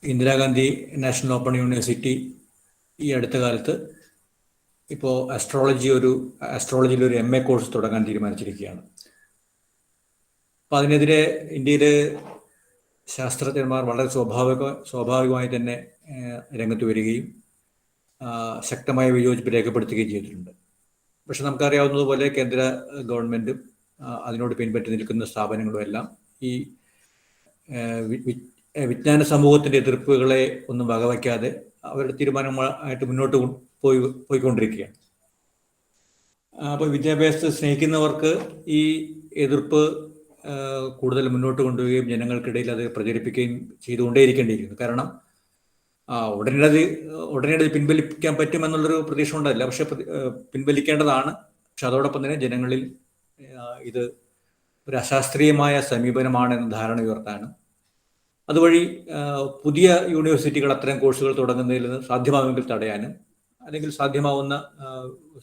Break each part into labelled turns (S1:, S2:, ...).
S1: Indira Gandhi national open university ഈ അടുത്ത കാലത്ത് ഇപ്പോൾ അസ്ട്രോളജിയിൽ ഒരു MA കോഴ്സ് തുടങ്ങാൻ തീരുമാനിച്ചിരിക്കുകയാണ്. അപ്പം അതിനെതിരെ ഇന്ത്യയിലെ ശാസ്ത്രജ്ഞന്മാർ വളരെ സ്വാഭാവികമായി തന്നെ രംഗത്ത് വരികയും ശക്തമായ വിയോജിപ്പ് രേഖപ്പെടുത്തുകയും ചെയ്തിട്ടുണ്ട്. പക്ഷെ നമുക്കറിയാവുന്നതുപോലെ കേന്ദ്ര ഗവൺമെൻറ്റും അതിനോട് പിൻപറ്റി നിൽക്കുന്ന സ്ഥാപനങ്ങളും എല്ലാം ഈ വിജ്ഞാന സമൂഹത്തിൻ്റെ എതിർപ്പുകളെ ഒന്നും വകവയ്ക്കാതെ അവരുടെ തീരുമാനമായിട്ട് മുന്നോട്ട് പോയിക്കൊണ്ടിരിക്കുകയാണ്. അപ്പോൾ വിദ്യാഭ്യാസത്തെ സ്നേഹിക്കുന്നവർക്ക് ഈ എതിർപ്പ് കൂടുതൽ മുന്നോട്ട് കൊണ്ടുപോവുകയും ജനങ്ങൾക്കിടയിൽ അത് പ്രചരിപ്പിക്കുകയും ചെയ്തുകൊണ്ടേയിരിക്കേണ്ടിയിരിക്കുന്നു. കാരണം ഉടനെ അത് പിൻവലിക്കാൻ പറ്റുമെന്നുള്ളൊരു പ്രതീക്ഷ ഉണ്ടല്ല, പക്ഷെ പിൻവലിക്കേണ്ടതാണ്. പക്ഷെ അതോടൊപ്പം തന്നെ ജനങ്ങളിൽ ഇത് ഒരു അശാസ്ത്രീയമായ സമീപനമാണെന്ന ധാരണ ഉയർത്താനും അതുവഴി പുതിയ യൂണിവേഴ്സിറ്റികൾ അത്തരം കോഴ്സുകൾ തുടങ്ങുന്നതിൽ നിന്ന് സാധ്യമാവുമെങ്കിൽ തടയാനും, അല്ലെങ്കിൽ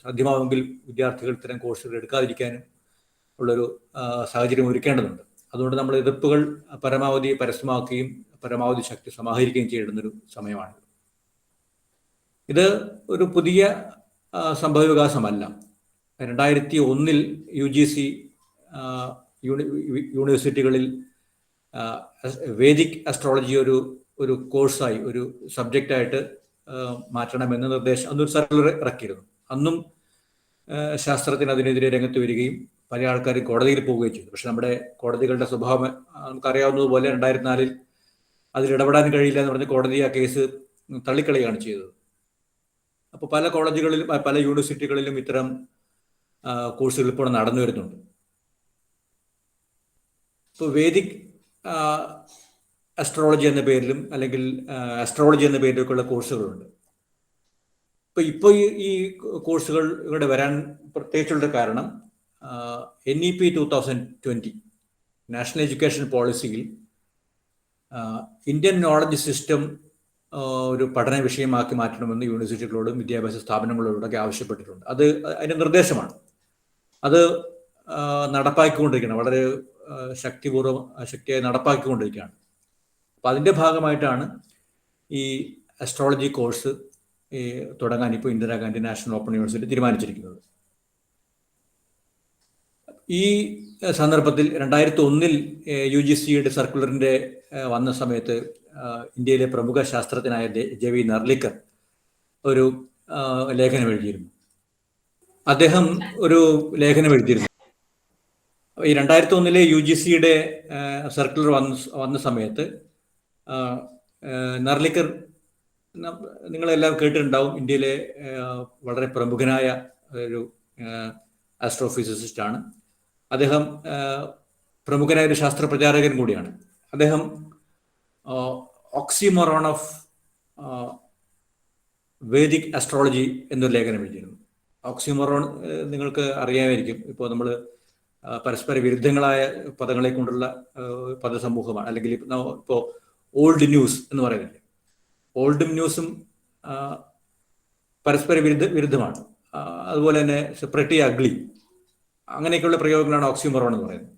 S1: സാധ്യമാവുമെങ്കിൽ വിദ്യാർത്ഥികൾ ഇത്തരം കോഴ്സുകൾ എടുക്കാതിരിക്കാനും ഉള്ളൊരു സാഹചര്യം ഒരുക്കേണ്ടതുണ്ട്. അതുകൊണ്ട് നമ്മൾ എതിർപ്പുകൾ പരമാവധി പരസ്യമാക്കുകയും പരമാവധി ശക്തി സമാഹരിക്കുകയും ചെയ്യുന്നൊരു സമയമാണ്. ഇത് ഒരു പുതിയ സംഭവവികാസമല്ല. 2001 UGC യൂണിവേഴ്സിറ്റികളിൽ വേദിക് അസ്ട്രോളജി ഒരു കോഴ്സായി, ഒരു സബ്ജക്റ്റായിട്ട് മാറ്റണമെന്ന് നിർദ്ദേശം അന്നൊരു സർക്കുലർ ഇറക്കിയിരുന്നു. അന്നും ശാസ്ത്രത്തിന് അതിനെതിരെ രംഗത്ത് വരികയും പല ആൾക്കാരും കോടതിയിൽ പോവുകയും ചെയ്തു. പക്ഷെ നമ്മുടെ കോടതികളുടെ സ്വഭാവം നമുക്കറിയാവുന്നതുപോലെ 2004 അതിൽ ഇടപെടാൻ കഴിയില്ല എന്ന് പറഞ്ഞ് കോടതി ആ കേസ് തള്ളിക്കളയുകയാണ് ചെയ്തത്. അപ്പോൾ പല കോളേജുകളിലും പല യൂണിവേഴ്സിറ്റികളിലും ഇത്തരം കോഴ്സുകൾ ഇപ്പോൾ നടന്നു വരുന്നുണ്ട്. ഇപ്പോൾ വേദിക് അസ്ട്രോളജി എന്ന പേരിലും അല്ലെങ്കിൽ അസ്ട്രോളജി എന്ന പേരിലൊക്കെയുള്ള കോഴ്സുകളുണ്ട്. ഇപ്പോൾ ഈ കോഴ്സുകൾ ഇവിടെ വരാൻ പ്രത്യേകിച്ചുള്ള കാരണം NEP 2020 നാഷണൽ എഡ്യൂക്കേഷൻ പോളിസിയിൽ ഇന്ത്യൻ നോളജ് സിസ്റ്റം ഒരു പഠന വിഷയമാക്കി മാറ്റണമെന്ന് യൂണിവേഴ്സിറ്റികളോടും വിദ്യാഭ്യാസ സ്ഥാപനങ്ങളോടൊക്കെ ആവശ്യപ്പെട്ടിട്ടുണ്ട്. അതിൻ്റെ നിർദ്ദേശമാണ്. അത് നടപ്പാക്കിക്കൊണ്ടിരിക്കുകയാണ്, വളരെ ശക്തിയായി നടപ്പാക്കിക്കൊണ്ടിരിക്കുകയാണ്. അപ്പം അതിൻ്റെ ഭാഗമായിട്ടാണ് ഈ അസ്ട്രോളജി കോഴ്സ് തുടങ്ങാൻ ഇപ്പോൾ ഇന്ദിരാഗാന്ധി നാഷണൽ ഓപ്പൺ യൂണിവേഴ്സിറ്റി തീരുമാനിച്ചിരിക്കുന്നത്. ഈ സന്ദർഭത്തിൽ 2001 UGCയുടെ സർക്കുലറിൻ്റെ വന്ന സമയത്ത് ഇന്ത്യയിലെ പ്രമുഖ ശാസ്ത്രജ്ഞനായ JV നർലിക്കർ ഒരു ലേഖനം എഴുതിയിരുന്നു. അദ്ദേഹം ഒരു ലേഖനം എഴുതിയിരുന്നു. ഈ 2001 UGCയുടെ സർക്കുലർ വന്ന സമയത്ത് നർലിക്കർ, നിങ്ങളെല്ലാം കേട്ടിട്ടുണ്ടാവും, ഇന്ത്യയിലെ വളരെ പ്രമുഖനായ ഒരു ആസ്ട്രോഫിസിസിസ്റ്റാണ്. അദ്ദേഹം പ്രമുഖനായ ഒരു ശാസ്ത്ര പ്രചാരകൻ കൂടിയാണ്. അദ്ദേഹം ഓക്സിമോറോൺ ഓഫ് വേദിക് അസ്ട്രോളജി എന്നൊരു ലേഖനം എഴുതിയിരുന്നു. ഓക്സിമോറോൺ നിങ്ങൾക്ക് അറിയാമായിരിക്കും. ഇപ്പോൾ നമ്മൾ പരസ്പര വിരുദ്ധങ്ങളായ പദങ്ങളെ കൊണ്ടുള്ള പദസമൂഹമാണ്. അല്ലെങ്കിൽ ഇപ്പോൾ ഓൾഡ് ന്യൂസ് എന്ന് പറയുന്നില്ലേ, ഓൾഡും ന്യൂസും പരസ്പര വിരുദ്ധമാണ്. അതുപോലെ തന്നെ സെപ്പറേറ്റ്ലി അഗ്ലി, അങ്ങനെയൊക്കെയുള്ള പ്രയോഗങ്ങളാണ് ഓക്സിമോറോൺ എന്ന് പറയുന്നത്.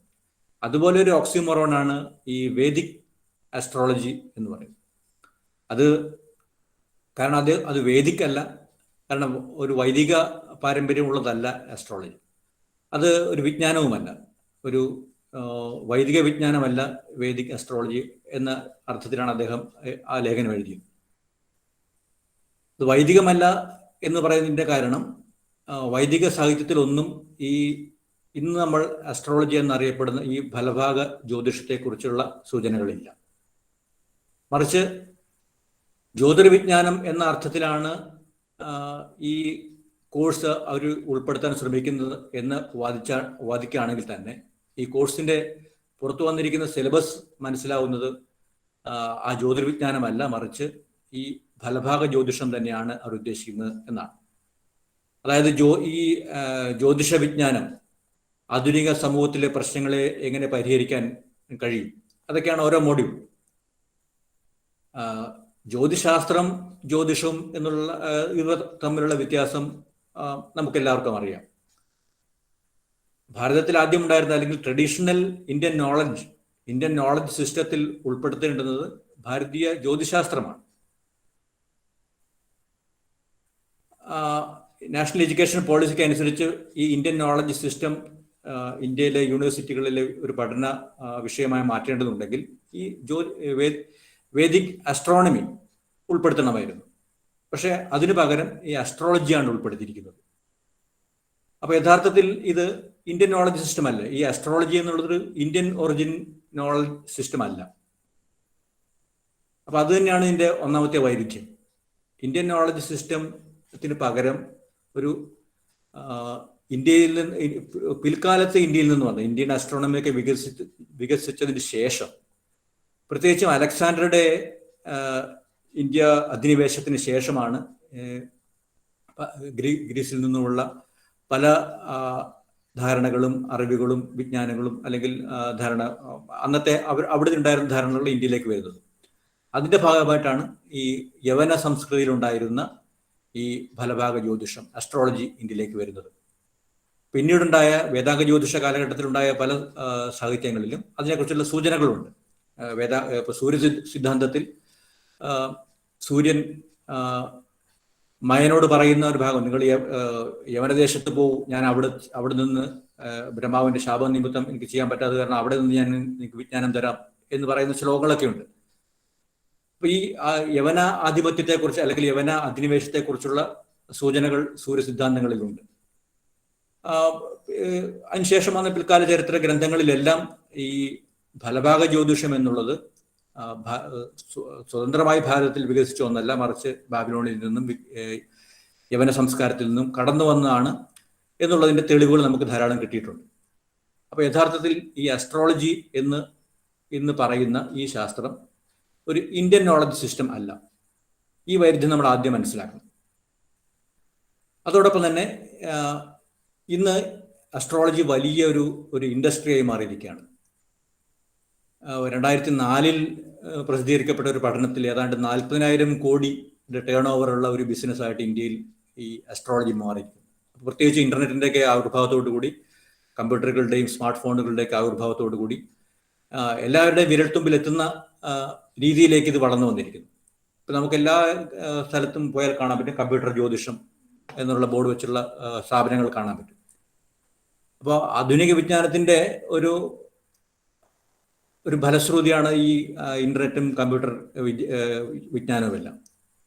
S1: അതുപോലെ ഒരു ഓക്സിമോറോൺ ആണ് ഈ വേദിക് അസ്ട്രോളജി എന്ന് പറയുന്നത്. കാരണം അത് വേദിക് അല്ല, കാരണം ഒരു വൈദിക പാരമ്പര്യമുള്ളതല്ല അസ്ട്രോളജി. അത് ഒരു വിജ്ഞാനവുമല്ല, ഒരു വൈദിക വിജ്ഞാനമല്ല വേദിക് അസ്ട്രോളജി എന്ന അർത്ഥത്തിലാണ് അദ്ദേഹം ആ ലേഖനം എഴുതിയത്. ഇത് വൈദികമല്ല എന്ന് പറയുന്നതിൻ്റെ കാരണം വൈദിക സാഹിത്യത്തിലൊന്നും ഇന്ന് നമ്മൾ അസ്ട്രോളജി എന്നറിയപ്പെടുന്ന ഈ ഫലഭാഗ ജ്യോതിഷത്തെക്കുറിച്ചുള്ള സൂചനകളില്ല. മറിച്ച് ജ്യോതിർവിജ്ഞാനം എന്ന അർത്ഥത്തിലാണ് ഈ കോഴ്സ് അവർ ഉൾപ്പെടുത്താൻ ശ്രമിക്കുന്നത് എന്ന് വാദിക്കുകയാണെങ്കിൽ തന്നെ ഈ കോഴ്സിൻ്റെ പുറത്തു വന്നിരിക്കുന്ന സിലബസ് മനസ്സിലാവുന്നത് ആ ജ്യോതിർവിജ്ഞാനമല്ല, മറിച്ച് ഈ ഫലഭാഗ ജ്യോതിഷം തന്നെയാണ് അവർ ഉദ്ദേശിക്കുന്നത് എന്നാണ്. അതായത് ഈ ജ്യോതിഷ വിജ്ഞാനം ആധുനിക സമൂഹത്തിലെ പ്രശ്നങ്ങളെ എങ്ങനെ പരിഹരിക്കാൻ കഴിയും, അതൊക്കെയാണ് ഓരോ മോഡ്യൂൾ. ജ്യോതിശാസ്ത്രം ജ്യോതിഷവും എന്നുള്ള ഇവ തമ്മിലുള്ള വ്യത്യാസം നമുക്കെല്ലാവർക്കും അറിയാം. ഭാരതത്തിൽ ആദ്യം ഉണ്ടായിരുന്ന അല്ലെങ്കിൽ ട്രഡീഷണൽ ഇന്ത്യൻ നോളജ് സിസ്റ്റത്തിൽ ഉൾപ്പെടുത്തേണ്ടുന്നത് ഭാരതീയ ജ്യോതിശാസ്ത്രമാണ്. നാഷണൽ എഡ്യൂക്കേഷൻ പോളിസിക്ക് അനുസരിച്ച് ഈ ഇന്ത്യൻ നോളജ് സിസ്റ്റം ഇന്ത്യയിലെ യൂണിവേഴ്സിറ്റികളിലെ ഒരു പഠന വിഷയമായി മാറ്റേണ്ടതുണ്ടെങ്കിൽ ഈ വേദിക് അസ്ട്രോണമി ഉൾപ്പെടുത്തണമായിരുന്നു. പക്ഷെ അതിനു പകരം ഈ അസ്ട്രോളജിയാണ് ഉൾപ്പെടുത്തിയിരിക്കുന്നത്. അപ്പൊ യഥാർത്ഥത്തിൽ ഇത് ഇന്ത്യൻ നോളജ് സിസ്റ്റം അല്ല. ഈ അസ്ട്രോളജി എന്നുള്ളത് ഇന്ത്യൻ ഒറിജിൻ നോളജ് സിസ്റ്റം അല്ല. അപ്പൊ അത് തന്നെയാണ് ഇതിന്റെ ഒന്നാമത്തെ വൈരുദ്ധ്യം. ഇന്ത്യൻ നോളജ് സിസ്റ്റത്തിന് പകരം ഒരു ഇന്ത്യയിൽ നിന്ന് പിൽക്കാലത്ത് ഇന്ത്യയിൽ നിന്ന് വന്ന ഇന്ത്യൻ അസ്ട്രോണമിയൊക്കെ വികസിച്ചതിന് ശേഷം, പ്രത്യേകിച്ചും അലക്സാണ്ടറുടെ ഇന്ത്യ അധിനിവേശത്തിന് ശേഷമാണ് ഗ്രീസിൽ നിന്നുമുള്ള പല ധാരണകളും അറിവുകളും വിജ്ഞാനങ്ങളും അല്ലെങ്കിൽ അന്നത്തെ അവിടെ ഉണ്ടായിരുന്ന ധാരണകൾ ഇന്ത്യയിലേക്ക് വരുന്നത്. അതിന്റെ ഭാഗമായിട്ടാണ് ഈ യവന സംസ്കൃതിയിലുണ്ടായിരുന്ന ഈ ഫലഭാഗ ജ്യോതിഷം, അസ്ട്രോളജി ഇന്ത്യയിലേക്ക് വരുന്നത്. പിന്നീടുണ്ടായ വേദാംഗ ജ്യോതിഷ കാലഘട്ടത്തിലുണ്ടായ പല സാഹിത്യങ്ങളിലും അതിനെക്കുറിച്ചുള്ള സൂചനകളുണ്ട്. സൂര്യ സിദ്ധാന്തത്തിൽ സൂര്യൻ മയനോട് പറയുന്ന ഒരു ഭാഗം, നിങ്ങൾ യവനദേശത്ത് പോവും, ഞാൻ അവിടെ നിന്ന് ബ്രഹ്മാവിന്റെ ശാപം നിമിത്തം എനിക്ക് ചെയ്യാൻ പറ്റാതെ കാരണം അവിടെ നിന്ന് ഞാൻ നിങ്ങൾക്ക് വിജ്ഞാനം തരാം എന്ന് പറയുന്ന ശ്ലോകങ്ങളൊക്കെ ഉണ്ട്. അപ്പൊ ഈ യവന ആധിപത്യത്തെക്കുറിച്ച് അല്ലെങ്കിൽ യവന അധിനിവേശത്തെക്കുറിച്ചുള്ള സൂചനകൾ സൂര്യ സിദ്ധാന്തങ്ങളിലുണ്ട്. അതിനുശേഷം വന്ന പിൽക്കാല ചരിത്ര ഗ്രന്ഥങ്ങളിലെല്ലാം ഈ ഫലഭാഗ ജ്യോതിഷം എന്നുള്ളത് സ്വതന്ത്രമായി ഭാരതത്തിൽ വികസിച്ച ഒന്നല്ല, മറിച്ച് ബാബിലോണിൽ നിന്നും യവന സംസ്കാരത്തിൽ നിന്നും കടന്നു വന്നതാണ് എന്നുള്ളതിന്റെ തെളിവുകൾ നമുക്ക് ധാരാളം കിട്ടിയിട്ടുണ്ട്. അപ്പൊ യഥാർത്ഥത്തിൽ ഈ അസ്ട്രോളജി എന്ന് പറയുന്ന ഈ ശാസ്ത്രം ഒരു ഇന്ത്യൻ നോളജ് സിസ്റ്റം അല്ല. ഈ വൈരുദ്ധ്യം നമ്മൾ ആദ്യം മനസ്സിലാക്കണം. അതോടൊപ്പം തന്നെ ഇന്ന് അസ്ട്രോളജി വലിയ ഒരു ഇൻഡസ്ട്രിയായി മാറിയിരിക്കുകയാണ്. 2004 പ്രസിദ്ധീകരിക്കപ്പെട്ട ഒരു പഠനത്തിൽ ഏതാണ്ട് 40,000 കോടി ടേൺ ഓവർ ഉള്ള ഒരു ബിസിനസ്സായിട്ട് ഇന്ത്യയിൽ ഈ അസ്ട്രോളജി മാറിയിരിക്കുന്നു. പ്രത്യേകിച്ച് ഇന്റർനെറ്റിൻ്റെയൊക്കെ ആവിർഭാവത്തോടു കൂടി, കമ്പ്യൂട്ടറുകളുടെയും സ്മാർട്ട് ഫോണുകളുടെയൊക്കെ ആവിർഭാവത്തോടു കൂടി എല്ലാവരുടെയും വിരൽത്തുമ്പിൽ എത്തുന്ന രീതിയിലേക്ക് ഇത് വളർന്നു വന്നിരിക്കുന്നു. ഇപ്പം നമുക്ക് എല്ലാ സ്ഥലത്തും പോയാൽ കാണാൻ പറ്റും കമ്പ്യൂട്ടർ ജ്യോതിഷം എന്നുള്ള ബോർഡ് വെച്ചുള്ള സ്ഥാപനങ്ങൾ കാണാൻ പറ്റും. അപ്പോൾ ആധുനിക വിജ്ഞാനത്തിന്റെ ഒരു ഫലശ്രുതിയാണ് ഈ ഇന്റർനെറ്റും കമ്പ്യൂട്ടർ വിജ്ഞാനവുമെല്ലാം.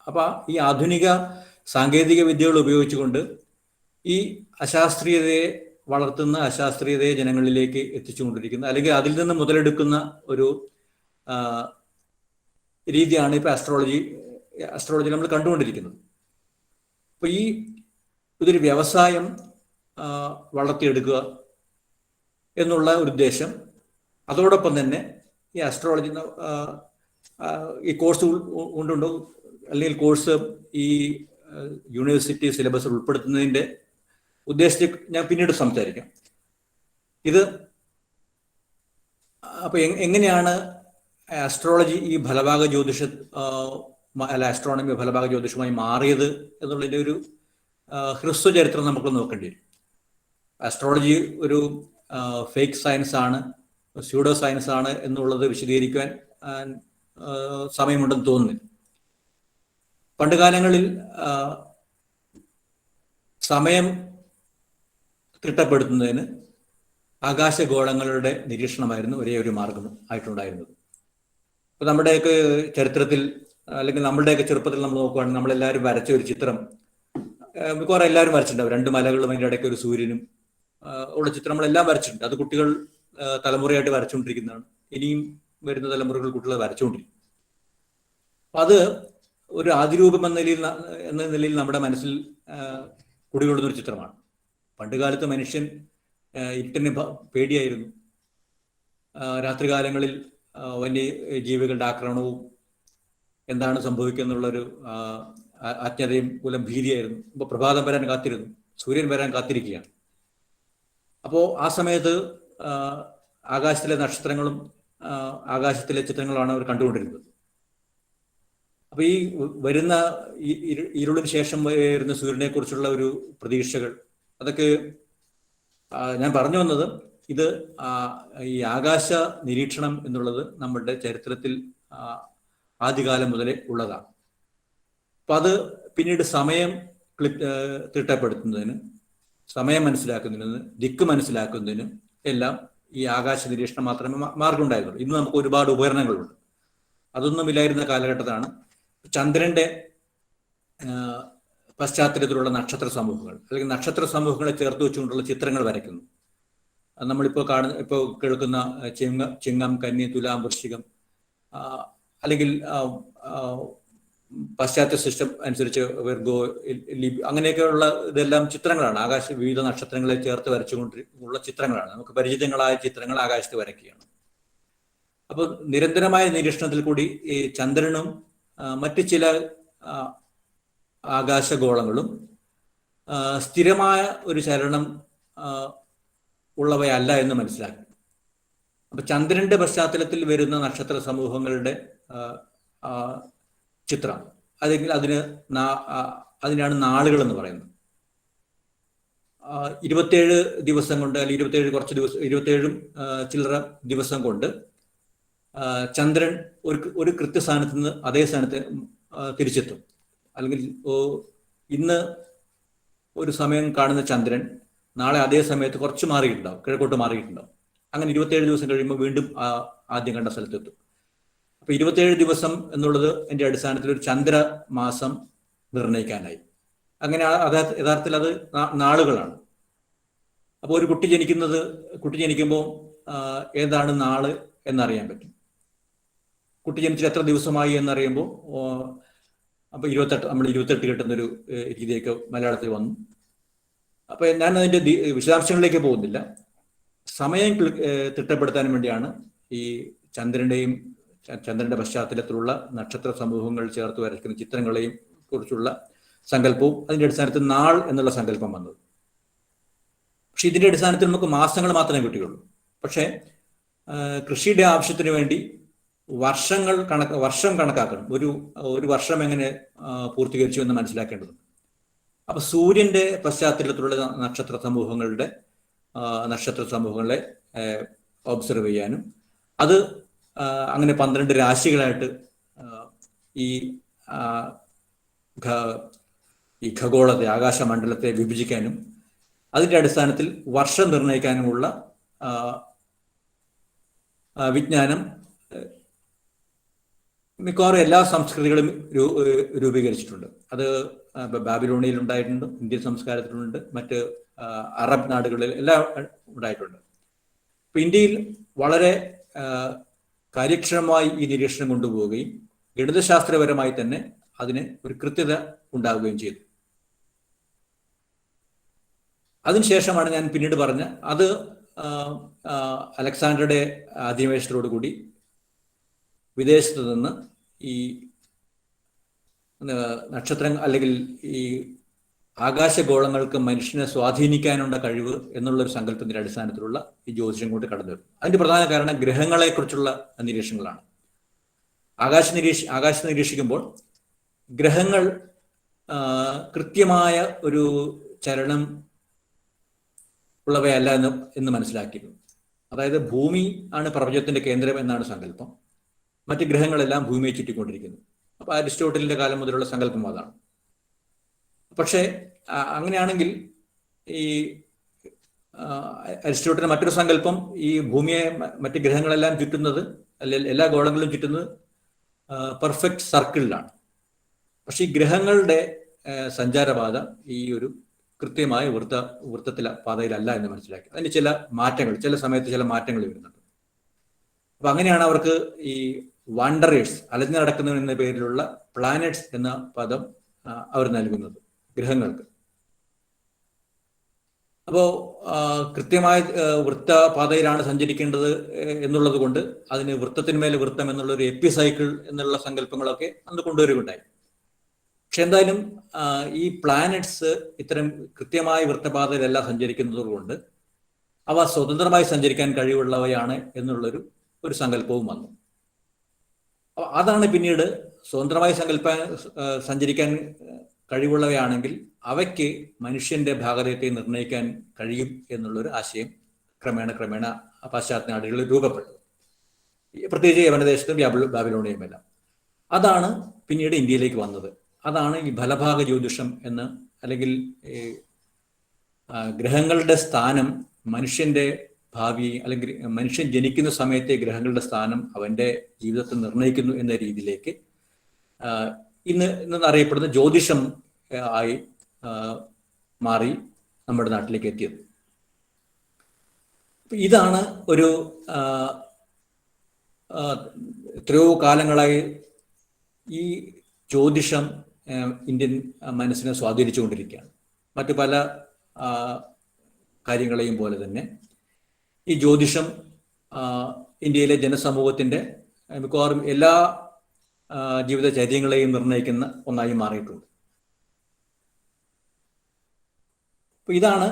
S1: അപ്പൊ ഈ ആധുനിക സാങ്കേതിക വിദ്യകൾ ഉപയോഗിച്ചുകൊണ്ട് ഈ അശാസ്ത്രീയതയെ വളർത്തുന്ന, അശാസ്ത്രീയതയെ ജനങ്ങളിലേക്ക് എത്തിച്ചുകൊണ്ടിരിക്കുന്ന, അല്ലെങ്കിൽ അതിൽ നിന്ന് മുതലെടുക്കുന്ന ഒരു രീതിയാണ് ഇപ്പൊ അസ്ട്രോളജി നമ്മൾ കണ്ടുകൊണ്ടിരിക്കുന്നത്. അപ്പൊ ഇതൊരു വ്യവസായം വളർത്തിയെടുക്കുക എന്നുള്ള ഒരു ഉദ്ദേശം, അതോടൊപ്പം തന്നെ ഈ അസ്ട്രോളജി ഈ കോഴ്സ് കൊണ്ടുണ്ടോ അല്ലെങ്കിൽ കോഴ്സ് ഈ യൂണിവേഴ്സിറ്റി സിലബസിൽ ഉൾപ്പെടുത്തുന്നതിന്റെ ഉദ്ദേശത്തെ ഞാൻ പിന്നീട് സംസാരിക്കാം. ഇത് അപ്പൊ എങ്ങനെയാണ് അസ്ട്രോളജി ഈ ഫലഭാഗ ജ്യോതിഷ ആസ്ട്രോണമി ഫലഭാഗ ജ്യോതിഷമായി മാറിയത് എന്നുള്ളതിന്റെ ഒരു ഹ്രസ്വ ചരിത്രം നമുക്ക് നോക്കേണ്ടി വരും. അസ്ട്രോളജി ഒരു ഫേക്ക് സയൻസ് ആണ്, സ്യൂഡോ സയൻസ് ആണ് എന്നുള്ളത് വിശദീകരിക്കാൻ സമയമുണ്ടെന്ന് തോന്നുന്നില്ല. പണ്ടുകാലങ്ങളിൽ സമയം തിട്ടപ്പെടുത്തുന്നതിന് ആകാശഗോളങ്ങളുടെ നിരീക്ഷണമായിരുന്നു ഒരേ ഒരു മാർഗം ആയിട്ടുണ്ടായിരുന്നത്. ഇപ്പൊ നമ്മുടെയൊക്കെ ചരിത്രത്തിൽ അല്ലെങ്കിൽ നമ്മളുടെയൊക്കെ ചെറുപ്പത്തിൽ നമ്മൾ നോക്കുകയാണെങ്കിൽ നമ്മളെല്ലാവരും വരച്ച ഒരു ചിത്രം മിക്കവാറും എല്ലാവരും വരച്ചിട്ടുണ്ടാവും. 2 മലകളും അതിൻ്റെ ഇടയ്ക്ക് ഒരു സൂര്യനും ഉള്ള ചിത്രം നമ്മളെല്ലാം വരച്ചിട്ടുണ്ട്. അത് കുട്ടികൾ തലമുറയായിട്ട് വരച്ചുകൊണ്ടിരിക്കുന്നതാണ്. ഇനിയും വരുന്ന തലമുറകൾ കുട്ടികൾ വരച്ചുകൊണ്ടിരിക്കും. അത് ഒരു ആദിരൂപം എന്ന നിലയിൽ നമ്മുടെ മനസ്സിൽ കുടികൊള്ളുന്ന ഒരു ചിത്രമാണ്. പണ്ടുകാലത്ത് മനുഷ്യൻ ഇരുട്ടിന് പേടിയായിരുന്നു. രാത്രികാലങ്ങളിൽ വന്യജീവികളുടെ ആക്രമണവും എന്താണ് സംഭവിക്കുക എന്നുള്ളൊരു അജ്ഞതയും മൂലം ഭീതിയായിരുന്നു. ഇപ്പോൾ പ്രഭാതം വരാൻ കാത്തിരുന്നു, സൂര്യൻ വരാൻ കാത്തിരിക്കുകയാണ്. അപ്പോൾ ആ സമയത്ത് ആകാശത്തിലെ നക്ഷത്രങ്ങളും ആകാശത്തിലെ ചിത്രങ്ങളാണ് അവർ കണ്ടുകൊണ്ടിരുന്നത്. അപ്പൊ ഈ വരുന്ന ഇരുളിന് ശേഷം വരുന്ന സൂര്യനെ കുറിച്ചുള്ള ഒരു പ്രതീക്ഷകൾ, അതൊക്കെ ഞാൻ പറഞ്ഞു വന്നത്, ഇത് ഈ ആകാശ നിരീക്ഷണം എന്നുള്ളത് നമ്മളുടെ ചരിത്രത്തിൽ ആദ്യകാലം മുതലേ ഉള്ളതാണ്. അപ്പം അത് പിന്നീട് സമയം തിട്ടപ്പെടുത്തുന്നതിന്, സമയം മനസ്സിലാക്കുന്നതിന്, ദിക്ക് മനസ്സിലാക്കുന്നതിനും എല്ലാം ഈ ആകാശ നിരീക്ഷണം മാത്രമേ മാർഗമുണ്ടായിരുന്നുള്ളൂ. ഇന്ന് നമുക്ക് ഒരുപാട് ഉപകരണങ്ങളുണ്ട്. അതൊന്നുമില്ലായിരുന്ന കാലഘട്ടത്താണ് ചന്ദ്രന്റെ പശ്ചാത്തലത്തിലുള്ള നക്ഷത്ര സമൂഹങ്ങൾ അല്ലെങ്കിൽ നക്ഷത്ര സമൂഹങ്ങളെ ചേർത്ത് വെച്ചുകൊണ്ടുള്ള ചിത്രങ്ങൾ വരയ്ക്കുന്നു. നമ്മളിപ്പോൾ കേൾക്കുന്ന ചിങ്ങം, കന്നി, തുലാം, വൃശ്ചികം, അല്ലെങ്കിൽ പാശ്ചാത്യ സിസ്റ്റം അനുസരിച്ച് വെർഗോ, അങ്ങനെയൊക്കെയുള്ള ഇതെല്ലാം ചിത്രങ്ങളാണ്. വിവിധ നക്ഷത്രങ്ങളെ ചേർത്ത് വരച്ചുകൊണ്ടുള്ള ചിത്രങ്ങളാണ്. നമുക്ക് പരിചിതങ്ങളായ ചിത്രങ്ങൾ ആകാശത്ത് വരയ്ക്കുകയാണ്. അപ്പോൾ നിരന്തരമായ നിരീക്ഷണത്തിൽ കൂടി ഈ ചന്ദ്രനും മറ്റ് ചില ആകാശഗോളങ്ങളും സ്ഥിരമായ ഒരു ചലനം ഉള്ളവയല്ല എന്ന് മനസ്സിലാക്കി. അപ്പൊ ചന്ദ്രന്റെ പശ്ചാത്തലത്തിൽ വരുന്ന നക്ഷത്ര സമൂഹങ്ങളുടെ ചിത്രം, അല്ലെങ്കിൽ അതിനാണ് നാളുകൾ എന്ന് പറയുന്നത്. 27 ദിവസം കൊണ്ട്, അല്ലെങ്കിൽ 27 ചില്ലറ ദിവസം കൊണ്ട് ചന്ദ്രൻ ഒരു കൃത്യസ്ഥാനത്ത് നിന്ന് അതേ സ്ഥാനത്ത് തിരിച്ചെത്തും. അല്ലെങ്കിൽ ഇന്ന് ഒരു സമയം കാണുന്ന ചന്ദ്രൻ നാളെ അതേ സമയത്ത് കുറച്ച് മാറിയിട്ടുണ്ടാവും, കിഴക്കോട്ട് മാറിയിട്ടുണ്ടാവും. അങ്ങനെ 27 ദിവസം കഴിയുമ്പോൾ വീണ്ടും ആദ്യം കണ്ട സ്ഥലത്തെത്തും. അപ്പൊ 27 ദിവസം എന്നുള്ളത് എൻ്റെ അടിസ്ഥാനത്തിൽ ഒരു ചന്ദ്രമാസം നിർണ്ണയിക്കാനായി. അങ്ങനെ യഥാർത്ഥത്തിൽ അത് നാളുകളാണ്. അപ്പോൾ ഒരു കുട്ടി ജനിക്കുമ്പോൾ ഏതാണ് നാള് എന്നറിയാൻ പറ്റും. കുട്ടി ജനിച്ചിട്ട് എത്ര ദിവസമായി എന്നറിയുമ്പോൾ അപ്പൊ 28, നമ്മൾ 28 കിട്ടുന്നൊരു രീതിയൊക്കെ മലയാളത്തിൽ വന്നു. അപ്പൊ ഞാൻ അതിന്റെ വിശദാംശങ്ങളിലേക്ക് പോകുന്നില്ല. സമയം തിട്ടപ്പെടുത്താൻ വേണ്ടിയാണ് ഈ ചന്ദ്രന്റെ പശ്ചാത്തലത്തിലുള്ള നക്ഷത്ര സമൂഹങ്ങൾ ചേർത്ത് വരയ്ക്കുന്ന ചിത്രങ്ങളെയും കുറിച്ചുള്ള സങ്കല്പവും അതിന്റെ അടിസ്ഥാനത്തിൽ നാൾ എന്നുള്ള സങ്കല്പം വന്നത്. പക്ഷെ ഇതിന്റെ അടിസ്ഥാനത്തിൽ നമുക്ക് മാസങ്ങൾ മാത്രമേ കിട്ടുകയുള്ളൂ. പക്ഷെ കൃഷിയുടെ ആവശ്യത്തിന് വേണ്ടി വർഷം കണക്കാക്കണം. ഒരു വർഷം എങ്ങനെ പൂർത്തീകരിച്ചു എന്ന് മനസ്സിലാക്കേണ്ടതുണ്ട്. അപ്പൊ സൂര്യന്റെ പശ്ചാത്തലത്തിലുള്ള നക്ഷത്ര സമൂഹങ്ങളെ ഒബ്സർവ് ചെയ്യാനും അത് അങ്ങനെ 12 രാശികളായിട്ട് ഈ ഖഗോളത്തെ, ആകാശമണ്ഡലത്തെ വിഭജിക്കാനും അതിന്റെ അടിസ്ഥാനത്തിൽ വർഷം നിർണ്ണയിക്കാനുമുള്ള വിജ്ഞാനം മിക്കവാറും എല്ലാ സംസ്കൃതികളും രൂപീകരിച്ചിട്ടുണ്ട്. അത് ബാബിലോണിയയിൽ ഉണ്ടായിട്ടുണ്ട്, ഇന്ത്യൻ സംസ്കാരത്തിലുണ്ട്, മറ്റ് അറബ് നാടുകളിൽ എല്ലാം ഉണ്ടായിട്ടുണ്ട്. ഇപ്പൊ ഇന്ത്യയിൽ വളരെ കാര്യക്ഷമമായി ഈ നിരീക്ഷണം കൊണ്ടുപോവുകയും ഗണിതശാസ്ത്രപരമായി തന്നെ അതിന് ഒരു കൃത്യത ഉണ്ടാവുകയും ചെയ്തു. അതിനുശേഷമാണ് ഞാൻ പിന്നീട് പറഞ്ഞ അത് അലക്സാണ്ടറുടെ അധിനിവേശത്തോടുകൂടി വിദേശത്ത് നിന്ന് ഈ നക്ഷത്രങ്ങൾ അല്ലെങ്കിൽ ഈ ആകാശഗോളങ്ങൾക്ക് മനുഷ്യനെ സ്വാധീനിക്കാനുള്ള കഴിവ് എന്നുള്ളൊരു സങ്കല്പത്തിന്റെ അടിസ്ഥാനത്തിലുള്ള ഈ ജ്യോതിഷം കൊണ്ട് കടന്നു വരും. അതിന്റെ പ്രധാന കാരണം ഗ്രഹങ്ങളെ കുറിച്ചുള്ള നിരീക്ഷണങ്ങളാണ്. ആകാശം നിരീക്ഷിക്കുമ്പോൾ ഗ്രഹങ്ങൾ കൃത്യമായ ഒരു ചലനം ഉള്ളവയല്ല എന്ന് മനസ്സിലാക്കിയിരുന്നു. അതായത് ഭൂമി ആണ് പ്രപഞ്ചത്തിന്റെ കേന്ദ്രം എന്നാണ് സങ്കല്പം. മറ്റ് ഗ്രഹങ്ങളെല്ലാം ഭൂമിയെ ചുറ്റിക്കൊണ്ടിരിക്കുന്നു. അപ്പൊ അരിസ്റ്റോട്ടലിന്റെ കാലം മുതലുള്ള സങ്കല്പം അതാണ്. പക്ഷേ അങ്ങനെയാണെങ്കിൽ ഈ അരിസ്റ്റോട്ടലിന്റെ മറ്റൊരു സങ്കല്പം ഈ ഭൂമിയെ മറ്റ് ഗ്രഹങ്ങളെല്ലാം ചുറ്റുന്നത്, അല്ലെങ്കിൽ എല്ലാ ഗോളങ്ങളും ചുറ്റുന്നത് പെർഫെക്റ്റ് സർക്കിളിലാണ്. പക്ഷെ ഈ ഗ്രഹങ്ങളുടെ സഞ്ചാരപാത ഈ ഒരു കൃത്യമായ വൃത്തത്തിലെ പാതയിലല്ല എന്ന് മനസ്സിലാക്കി. അതിന് ചില മാറ്റങ്ങൾ, ചില സമയത്ത് ചില മാറ്റങ്ങൾ വരുന്നുണ്ട്. അപ്പൊ അങ്ങനെയാണ് അവർക്ക് ഈ വാണ്ടറേഴ്സ്, അലഞ്ഞു നടക്കുന്നവർ എന്ന പേരിലുള്ള പ്ലാനറ്റ്സ് എന്ന പദം അവർ നൽകുന്നത് ഗ്രഹങ്ങൾക്ക്. അപ്പോൾ കൃത്യമായ വൃത്തപാതയിലാണ് സഞ്ചരിക്കേണ്ടത് എന്നുള്ളത് കൊണ്ട് അതിന് വൃത്തത്തിന്മേൽ വൃത്തം എന്നുള്ള ഒരു എപ്പിസൈക്കിൾ എന്നുള്ള സങ്കല്പങ്ങളൊക്കെ അന്ന് കൊണ്ടുവരികയുണ്ടായി. പക്ഷെ എന്തായാലും ഈ പ്ലാനറ്റ്സ് ഇത്തരം കൃത്യമായ വൃത്തപാതയിലല്ല സഞ്ചരിക്കുന്നത് കൊണ്ട് അവ സ്വതന്ത്രമായി സഞ്ചരിക്കാൻ കഴിവുള്ളവയാണ് എന്നുള്ളൊരു സങ്കല്പവും വന്നു. അതാണ് പിന്നീട് സ്വതന്ത്രമായി സഞ്ചരിക്കാൻ കഴിവുള്ളവയാണെങ്കിൽ അവയ്ക്ക് മനുഷ്യന്റെ ഭാഗതയെ നിർണ്ണയിക്കാൻ കഴിയും എന്നുള്ളൊരു ആശയം ക്രമേണ പാശ്ചാത്യ നാടുകളിൽ രൂപപ്പെട്ടു. പ്രത്യേകിച്ച് യവനദേശത്തും ബാബിലോണിയുമെല്ലാം. അതാണ് പിന്നീട് ഇന്ത്യയിലേക്ക് വന്നത്. അതാണ് ഈ ഫലഭാഗ ജ്യോതിഷം എന്ന്, അല്ലെങ്കിൽ ഗ്രഹങ്ങളുടെ സ്ഥാനം മനുഷ്യന്റെ ഭാവി, അല്ലെങ്കിൽ മനുഷ്യൻ ജനിക്കുന്ന സമയത്തെ ഗ്രഹങ്ങളുടെ സ്ഥാനം അവന്റെ ജീവിതത്തെ നിർണ്ണയിക്കുന്നു എന്ന രീതിയിലേക്ക് ഇന്ന് അറിയപ്പെടുന്ന ജ്യോതിഷം ആയി മാറി നമ്മുടെ നാട്ടിലേക്ക് എത്തിയത്. ഇതാണ് ഒരു എത്രയോ കാലങ്ങളായി ഈ ജ്യോതിഷം ഇന്ത്യൻ മനസ്സിനെ സ്വാധീനിച്ചുകൊണ്ടിരിക്കുകയാണ്. മറ്റു പല കാര്യങ്ങളെയും പോലെ തന്നെ ഈ ജ്യോതിഷം ഇന്ത്യയിലെ ജനസമൂഹത്തിന്റെ മിക്കവാറും എല്ലാ ജീവിതചര്യങ്ങളെയും നിർണ്ണയിക്കുന്ന ഒന്നായി മാറിയിട്ടുണ്ട്. അപ്പൊ ഇതാണ്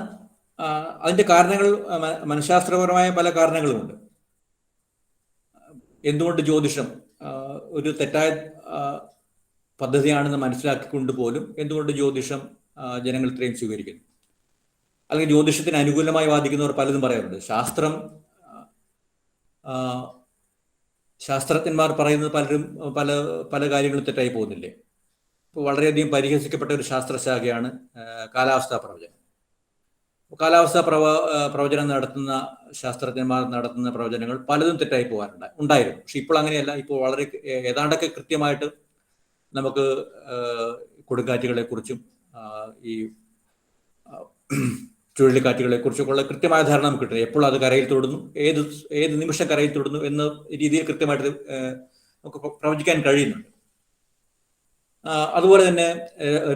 S1: അതിന്റെ കാരണങ്ങൾ. മനഃശാസ്ത്രപരമായ പല കാരണങ്ങളുമുണ്ട്. എന്തുകൊണ്ട് ജ്യോതിഷം ഒരു തെറ്റായ പദ്ധതിയാണെന്ന് മനസ്സിലാക്കിക്കൊണ്ട് പോലും എന്തുകൊണ്ട് ജ്യോതിഷം ജനങ്ങൾ ഇത്രയും സ്വീകരിക്കുന്നു? അല്ലെങ്കിൽ ജ്യോതിഷത്തിന് അനുകൂലമായി വാദിക്കുന്നവർ പലതും പറയാറുണ്ട്. ശാസ്ത്രജ്ഞന്മാർ പറയുന്നത് പലരും പല കാര്യങ്ങളും തെറ്റായി പോകുന്നില്ലേ? ഇപ്പോൾ വളരെയധികം പരിഹസിക്കപ്പെട്ട ഒരു ശാസ്ത്രശാഖയാണ് കാലാവസ്ഥാ പ്രവചനം. കാലാവസ്ഥാ പ്രവചനം നടത്തുന്ന ശാസ്ത്രജ്ഞന്മാർ നടത്തുന്ന പ്രവചനങ്ങൾ പലതും തെറ്റായി ഉണ്ടായിരുന്നു. പക്ഷെ ഇപ്പോൾ അങ്ങനെയല്ല. ഇപ്പോൾ വളരെ ഏതാണ്ടൊക്കെ കൃത്യമായിട്ട് നമുക്ക് കൊടുങ്കാറ്റുകളെ കുറിച്ചും ഈ ചുഴലിക്കാറ്റുകളെ കുറിച്ചൊക്കെയുള്ള കൃത്യമായ ധാരണ നമുക്ക് കിട്ടുന്നത്. എപ്പോൾ അത് കരയിൽ തൊടുന്നു, ഏത് നിമിഷം കരയിൽ തൊടുന്നു എന്ന രീതിയിൽ കൃത്യമായിട്ട് നമുക്ക് പ്രവചിക്കാൻ കഴിയുന്നുണ്ട്. അതുപോലെ തന്നെ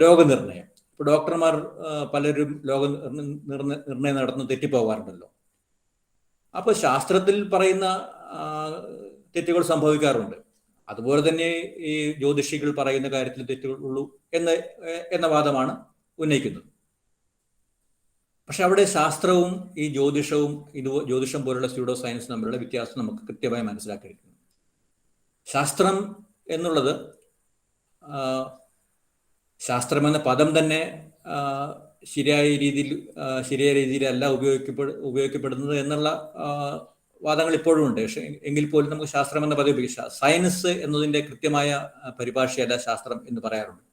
S1: രോഗനിർണയം. ഇപ്പോൾ ഡോക്ടർമാർ പലരും നിർണയം നടത്തുന്ന തെറ്റിപ്പോകാറുണ്ടല്ലോ. അപ്പൊ ശാസ്ത്രത്തിൽ പറയുന്ന തെറ്റുകൾ സംഭവിക്കാറുണ്ട്. അതുപോലെ തന്നെ ഈ ജ്യോതിഷികൾ പറയുന്ന കാര്യത്തിൽ തെറ്റുകൾ ഉള്ളൂ എന്ന വാദമാണ് ഉന്നയിക്കുന്നത്. പക്ഷെ അവിടെ ശാസ്ത്രവും ഈ ജ്യോതിഷവും ജ്യോതിഷം പോലുള്ള സ്യൂഡോ സയൻസ് തമ്മിലുള്ള വ്യത്യാസം നമുക്ക് കൃത്യമായി മനസ്സിലാക്കിയിരിക്കുന്നു. ശാസ്ത്രം എന്നുള്ളത്, ശാസ്ത്രം എന്ന പദം തന്നെ ശരിയായ രീതിയിലല്ല ഉപയോഗിക്കപ്പെടുന്നത് എന്നുള്ള വാദങ്ങൾ ഇപ്പോഴും ഉണ്ട്. പക്ഷെ എങ്കിൽ പോലും നമുക്ക് ശാസ്ത്രം എന്ന പദം ഉപയോഗിക്കാം. സയൻസ് എന്നതിന്റെ കൃത്യമായ പരിഭാഷയല്ല ശാസ്ത്രം എന്ന് പറയാറുണ്ട്.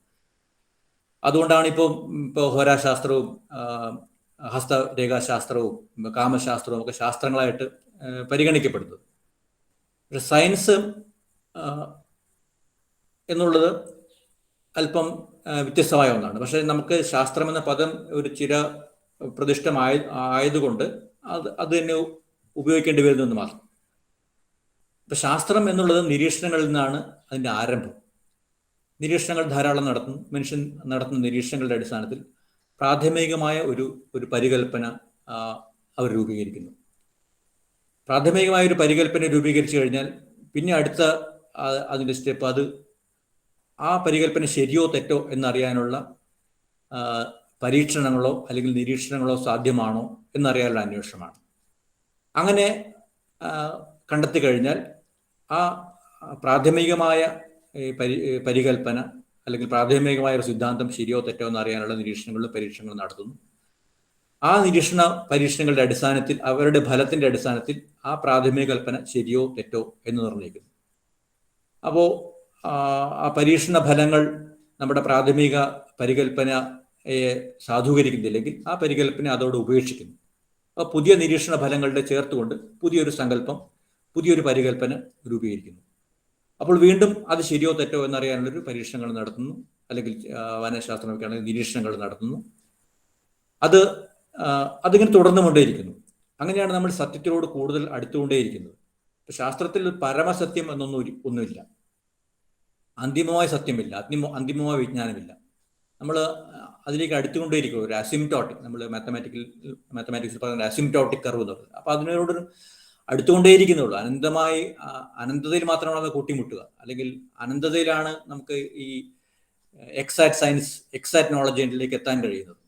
S1: അതുകൊണ്ടാണ് ഇപ്പോൾ ഹോരാശാസ്ത്രവും ഹസ്തരേഖാശാസ്ത്രവും കാമശാസ്ത്രവും ഒക്കെ ശാസ്ത്രങ്ങളായിട്ട് പരിഗണിക്കപ്പെടുന്നത്. പക്ഷെ സയൻസ് എന്നുള്ളത് അല്പം വ്യത്യസ്തമായ ഒന്നാണ്. പക്ഷെ നമുക്ക് ശാസ്ത്രം എന്ന പദം ഒരു പ്രതിഷ്ഠമായതുകൊണ്ട് അത് തന്നെ ഉപയോഗിക്കേണ്ടി വരുന്നെന്ന് മാത്രം. ഇപ്പൊ ശാസ്ത്രം എന്നുള്ളത് നിരീക്ഷണങ്ങളിൽ നിന്നാണ് അതിൻ്റെ ആരംഭം. നിരീക്ഷണങ്ങൾ ധാരാളം നടത്തുന്നു. മനുഷ്യൻ നടത്തുന്ന നിരീക്ഷണങ്ങളുടെ അടിസ്ഥാനത്തിൽ പ്രാഥമികമായ ഒരു പരികല്പന അവർ രൂപീകരിക്കുന്നു. പ്രാഥമികമായ ഒരു പരികല്പന രൂപീകരിച്ചു കഴിഞ്ഞാൽ പിന്നെ അടുത്ത അതിൻ്റെ സ്റ്റെപ്പ് ആ പരികല്പന ശരിയോ തെറ്റോ എന്നറിയാനുള്ള പരീക്ഷണങ്ങളോ അല്ലെങ്കിൽ നിരീക്ഷണങ്ങളോ സാധ്യമാണോ എന്നറിയാനുള്ള അന്വേഷണമാണ്. അങ്ങനെ കണ്ടെത്തി കഴിഞ്ഞാൽ ആ പ്രാഥമികമായ പരികല്പന അല്ലെങ്കിൽ പ്രാഥമികമായ ഒരു സിദ്ധാന്തം ശരിയോ തെറ്റോ എന്നറിയാനുള്ള നിരീക്ഷണങ്ങളും പരീക്ഷണങ്ങളും നടത്തുന്നു. ആ പരീക്ഷണങ്ങളുടെ അടിസ്ഥാനത്തിൽ, അവരുടെ ഫലത്തിന്റെ അടിസ്ഥാനത്തിൽ ആ പ്രാഥമിക കൽപ്പന ശരിയോ തെറ്റോ എന്ന് നിർണ്ണയിക്കുന്നു. അപ്പോൾ ആ പരീക്ഷണ ഫലങ്ങൾ നമ്മുടെ പ്രാഥമിക പരികല്പനയെ സാധൂകരിക്കുന്നില്ലെങ്കിൽ ആ പരികല്പന അതോടെ ഉപേക്ഷിക്കുന്നു. അപ്പോൾ പുതിയ നിരീക്ഷണ ഫലങ്ങളുടെ ചേർത്തുകൊണ്ട് പുതിയൊരു സങ്കല്പം, പുതിയൊരു പരികല്പന രൂപീകരിക്കുന്നു. അപ്പോൾ വീണ്ടും അത് ശരിയോ തെറ്റോ എന്നറിയാനുള്ളൊരു പരീക്ഷണങ്ങൾ നടത്തുന്നു, അല്ലെങ്കിൽ വനശാസ്ത്രമൊക്കെ ആണെങ്കിൽ നിരീക്ഷണങ്ങൾ നടത്തുന്നു. അതിങ്ങനെ തുടർന്നുകൊണ്ടേയിരിക്കുന്നു. അങ്ങനെയാണ് നമ്മൾ സത്യത്തിനോട് കൂടുതൽ അടുത്തുകൊണ്ടേയിരിക്കുന്നത്. ശാസ്ത്രത്തിൽ പരമസത്യം ഒന്നുമില്ല, അന്തിമമായ സത്യമില്ല, അന്തിമമായ വിജ്ഞാനമില്ല. നമ്മൾ അതിലേക്ക് അടുത്തുകൊണ്ടേയിരിക്കും. ഒരു അസിംപ്റ്റോട്ടിക്, നമ്മൾ മാത്തമാറ്റിക്സിൽ പറയുന്ന അസിംപ്റ്റോട്ടിക് കർവ് എന്ന് പറയുന്നത്. അപ്പൊ അതിനോട് അടുത്തുകൊണ്ടേയിരിക്കുന്നുള്ളൂ. അനന്തതയിൽ മാത്രമാണ് അത് കൂട്ടിമുട്ടുക, അല്ലെങ്കിൽ അനന്തതയിലാണ് നമുക്ക് ഈ എക്സാക്ട് സയൻസ്, എക്സാക്ട് നോളജിലേക്ക് എത്താൻ കഴിയുന്നത്.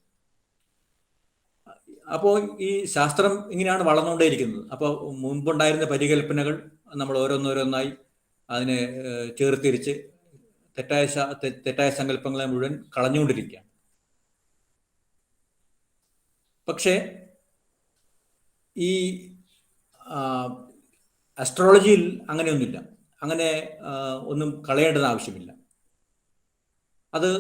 S1: അപ്പോൾ ഈ ശാസ്ത്രം ഇങ്ങനെയാണ് വളർന്നുകൊണ്ടേയിരിക്കുന്നത്. അപ്പോൾ മുമ്പുണ്ടായിരുന്ന പരികല്പനകൾ നമ്മൾ ഓരോന്നോരോന്നായി അതിനെ ചേർത്തിരിച്ച് തെറ്റായ സങ്കല്പങ്ങളെ മുഴുവൻ കളഞ്ഞുകൊണ്ടിരിക്കുകയാണ്. പക്ഷേ ഈ അസ്ട്രോളജിയിൽ അങ്ങനെയൊന്നുമില്ല. അങ്ങനെ ഒന്നും കളയേണ്ടത് ആവശ്യമില്ല. അത്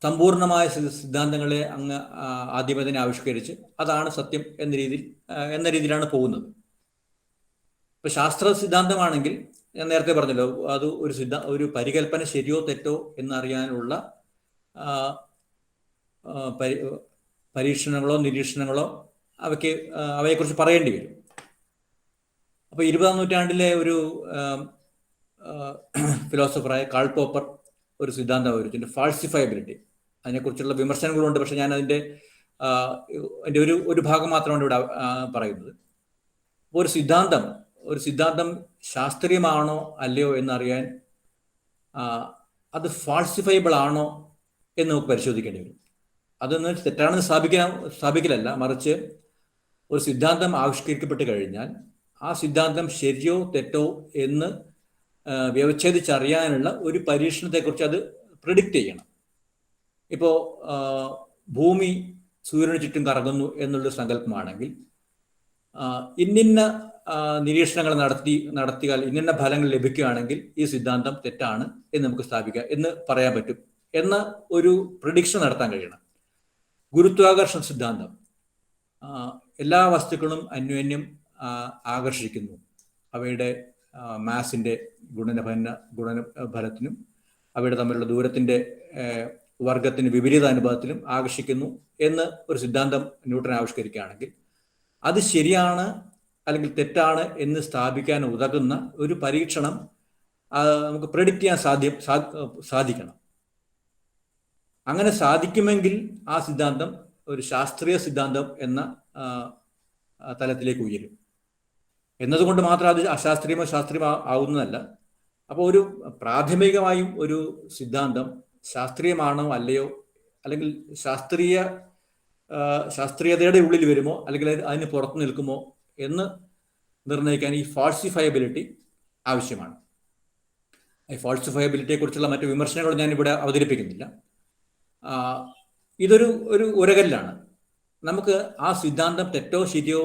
S1: സമ്പൂർണമായ സിദ്ധാന്തങ്ങളെ അങ്ങ് ആദ്യമേ തന്നെ ആവിഷ്കരിച്ച് അതാണ് സത്യം എന്ന രീതിയിലാണ് പോകുന്നത്. ഇപ്പൊ ശാസ്ത്ര സിദ്ധാന്തമാണെങ്കിൽ ഞാൻ നേരത്തെ പറഞ്ഞല്ലോ, അത് ഒരു പരികൽപ്പന ശരിയോ തെറ്റോ എന്നറിയാനുള്ള പരീക്ഷണങ്ങളോ നിരീക്ഷണങ്ങളോ അവയെക്കുറിച്ച് പറയേണ്ടി വരും. അപ്പൊ 20-ാം നൂറ്റാണ്ടിലെ ഒരു ഫിലോസഫറായ കാൾ പോപ്പർ ഒരു സിദ്ധാന്തം അവതരിച്ചിട്ടുണ്ട്, ഫാൾസിഫയബിലിറ്റി. അതിനെക്കുറിച്ചുള്ള വിമർശനങ്ങളുണ്ട്, പക്ഷെ ഞാൻ അതിൻ്റെ ഒരു ഭാഗം മാത്രമാണ് ഇവിടെ പറയുന്നത്. ഒരു സിദ്ധാന്തം ശാസ്ത്രീയമാണോ അല്ലയോ എന്നറിയാൻ അത് ഫാൾസിഫയബിൾ ആണോ എന്ന് നമുക്ക് പരിശോധിക്കേണ്ടി വരും. അതൊന്ന് തെറ്റാണെന്ന് സ്ഥാപിക്കലല്ല, മറിച്ച് ഒരു സിദ്ധാന്തം ആവിഷ്കരിക്കപ്പെട്ട് കഴിഞ്ഞാൽ ആ സിദ്ധാന്തം ശരിയോ തെറ്റോ എന്ന് വ്യവച്ഛേദിച്ചറിയാനുള്ള ഒരു പരീക്ഷണത്തെക്കുറിച്ച് അത് പ്രിഡിക്റ്റ് ചെയ്യണം. ഇപ്പോൾ ഭൂമി സൂര്യന് ചുറ്റും കറങ്ങുന്നു എന്നുള്ള സങ്കല്പമാണെങ്കിൽ ഇന്നിന്ന നിരീക്ഷണങ്ങൾ നടത്തിയാൽ ഇന്നിന്ന ഫലങ്ങൾ ലഭിക്കുകയാണെങ്കിൽ ഈ സിദ്ധാന്തം തെറ്റാണ് എന്ന് നമുക്ക് സ്ഥാപിക്കാം എന്ന് പറയാൻ പറ്റും എന്ന ഒരു പ്രിഡിക്ഷൻ നടത്താൻ കഴിയണം. ഗുരുത്വാകർഷണ സിദ്ധാന്തം എല്ലാ വസ്തുക്കളും അന്യോന്യം ആകർഷിക്കുന്നു, അവയുടെ മാസിന്റെ ഗുണനഫലത്തിനും അവയുടെ തമ്മിലുള്ള ദൂരത്തിന്റെ വർഗത്തിന് വിപരീത അനുപാതത്തിലും ആകർഷിക്കുന്നു എന്ന് ഒരു സിദ്ധാന്തം ന്യൂട്ടൺ ആവിഷ്കരിക്കുകയാണെങ്കിൽ അത് ശരിയാണ് അല്ലെങ്കിൽ തെറ്റാണ് എന്ന് സ്ഥാപിക്കാൻ ഉതകുന്ന ഒരു പരീക്ഷണം നമുക്ക് പ്രെഡിക്റ്റ് ചെയ്യാൻ സാധിക്കണം. അങ്ങനെ സാധിക്കുമെങ്കിൽ ആ സിദ്ധാന്തം ഒരു ശാസ്ത്രീയ സിദ്ധാന്തം എന്ന തലത്തിലേക്ക് ഉയരും. എന്നതുകൊണ്ട് മാത്രം അത് അശാസ്ത്രീയമോ ആവുന്നതല്ല. അപ്പോൾ ഒരു പ്രാഥമികമായും ഒരു സിദ്ധാന്തം ശാസ്ത്രീയമാണോ അല്ലയോ, അല്ലെങ്കിൽ ശാസ്ത്രീയതയുടെ ഉള്ളിൽ വരുമോ അല്ലെങ്കിൽ അതിന് പുറത്തു നിൽക്കുമോ എന്ന് നിർണ്ണയിക്കാൻ ഈ ഫാൾസിഫയബിലിറ്റി ആവശ്യമാണ്. ഈ ഫാൾസിഫയബിലിറ്റിയെ കുറിച്ചുള്ള മറ്റു വിമർശനങ്ങൾ ഞാൻ ഇവിടെ അവതരിപ്പിക്കുന്നില്ല. ഇതൊരു ഉരകല്ലാണ്. നമുക്ക് ആ സിദ്ധാന്തം തെറ്റോ ശരിയോ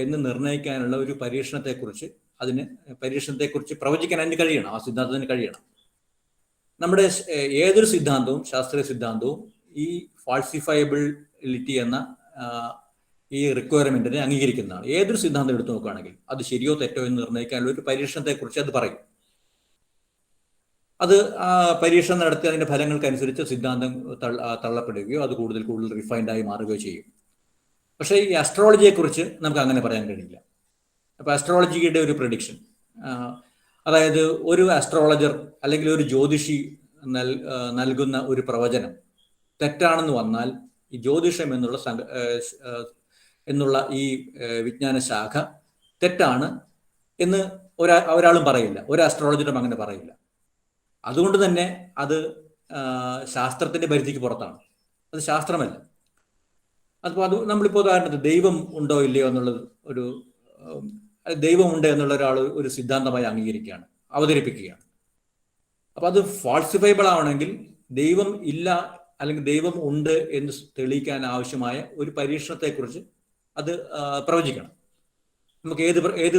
S1: എന്ന് നിർണ്ണയിക്കാനുള്ള ഒരു പരീക്ഷണത്തെക്കുറിച്ച് പ്രവചിക്കാൻ അതിന് കഴിയണം, ആ സിദ്ധാന്തത്തിന് കഴിയണം. നമ്മുടെ ഏതൊരു സിദ്ധാന്തവും, ശാസ്ത്രീയ സിദ്ധാന്തവും ഈ ഫാൾസിഫയബിലിറ്റി എന്ന ഈ റിക്വയർമെന്റിനെ അംഗീകരിക്കുന്നതാണ്. ഏതൊരു സിദ്ധാന്തം എടുത്തു നോക്കുകയാണെങ്കിൽ അത് ശരിയോ തെറ്റോ എന്ന് നിർണ്ണയിക്കാനുള്ള ഒരു പരീക്ഷണത്തെക്കുറിച്ച് അത് പറയും. അത് പരീക്ഷണം നടത്തി അതിന്റെ ഫലങ്ങൾക്കനുസരിച്ച് സിദ്ധാന്തം തള്ളപ്പെടുകയോ അത് കൂടുതൽ റിഫൈൻഡ് ആയി മാറുകയോ ചെയ്യും. പക്ഷേ ഈ അസ്ട്രോളജിയെക്കുറിച്ച് നമുക്ക് അങ്ങനെ പറയാൻ കഴിയില്ല. അപ്പൊ അസ്ട്രോളജിയുടെ ഒരു പ്രഡിക്ഷൻ, അതായത് ഒരു അസ്ട്രോളജർ അല്ലെങ്കിൽ ഒരു ജ്യോതിഷി നൽകുന്ന ഒരു പ്രവചനം തെറ്റാണെന്ന് വന്നാൽ ഈ ജ്യോതിഷം എന്നുള്ള ഈ വിജ്ഞാന ശാഖ തെറ്റാണ് എന്ന് ഒരാളും പറയില്ല, ഒരു അസ്ട്രോളജറും അങ്ങനെ പറയില്ല. അതുകൊണ്ട് തന്നെ അത് ശാസ്ത്രത്തിന്റെ പരിധിക്ക് പുറത്താണ്, അത് ശാസ്ത്രമല്ല. അപ്പോൾ നമ്മളിപ്പോൾ ഉദാഹരണത്തിന് ദൈവം ഉണ്ടോ ഇല്ലയോ എന്നുള്ളത് ദൈവമുണ്ട് എന്നുള്ള ഒരാൾ ഒരു സിദ്ധാന്തമായി അവതരിപ്പിക്കുകയാണ്. അപ്പൊ അത് ഫാൾസിഫൈബിൾ ആവണമെങ്കിൽ ദൈവം ഇല്ല അല്ലെങ്കിൽ ദൈവം ഉണ്ട് എന്ന് തെളിയിക്കാൻ ആവശ്യമായ ഒരു പരീക്ഷണത്തെക്കുറിച്ച് അത് പ്രവചിക്കണം. നമുക്ക് ഏത്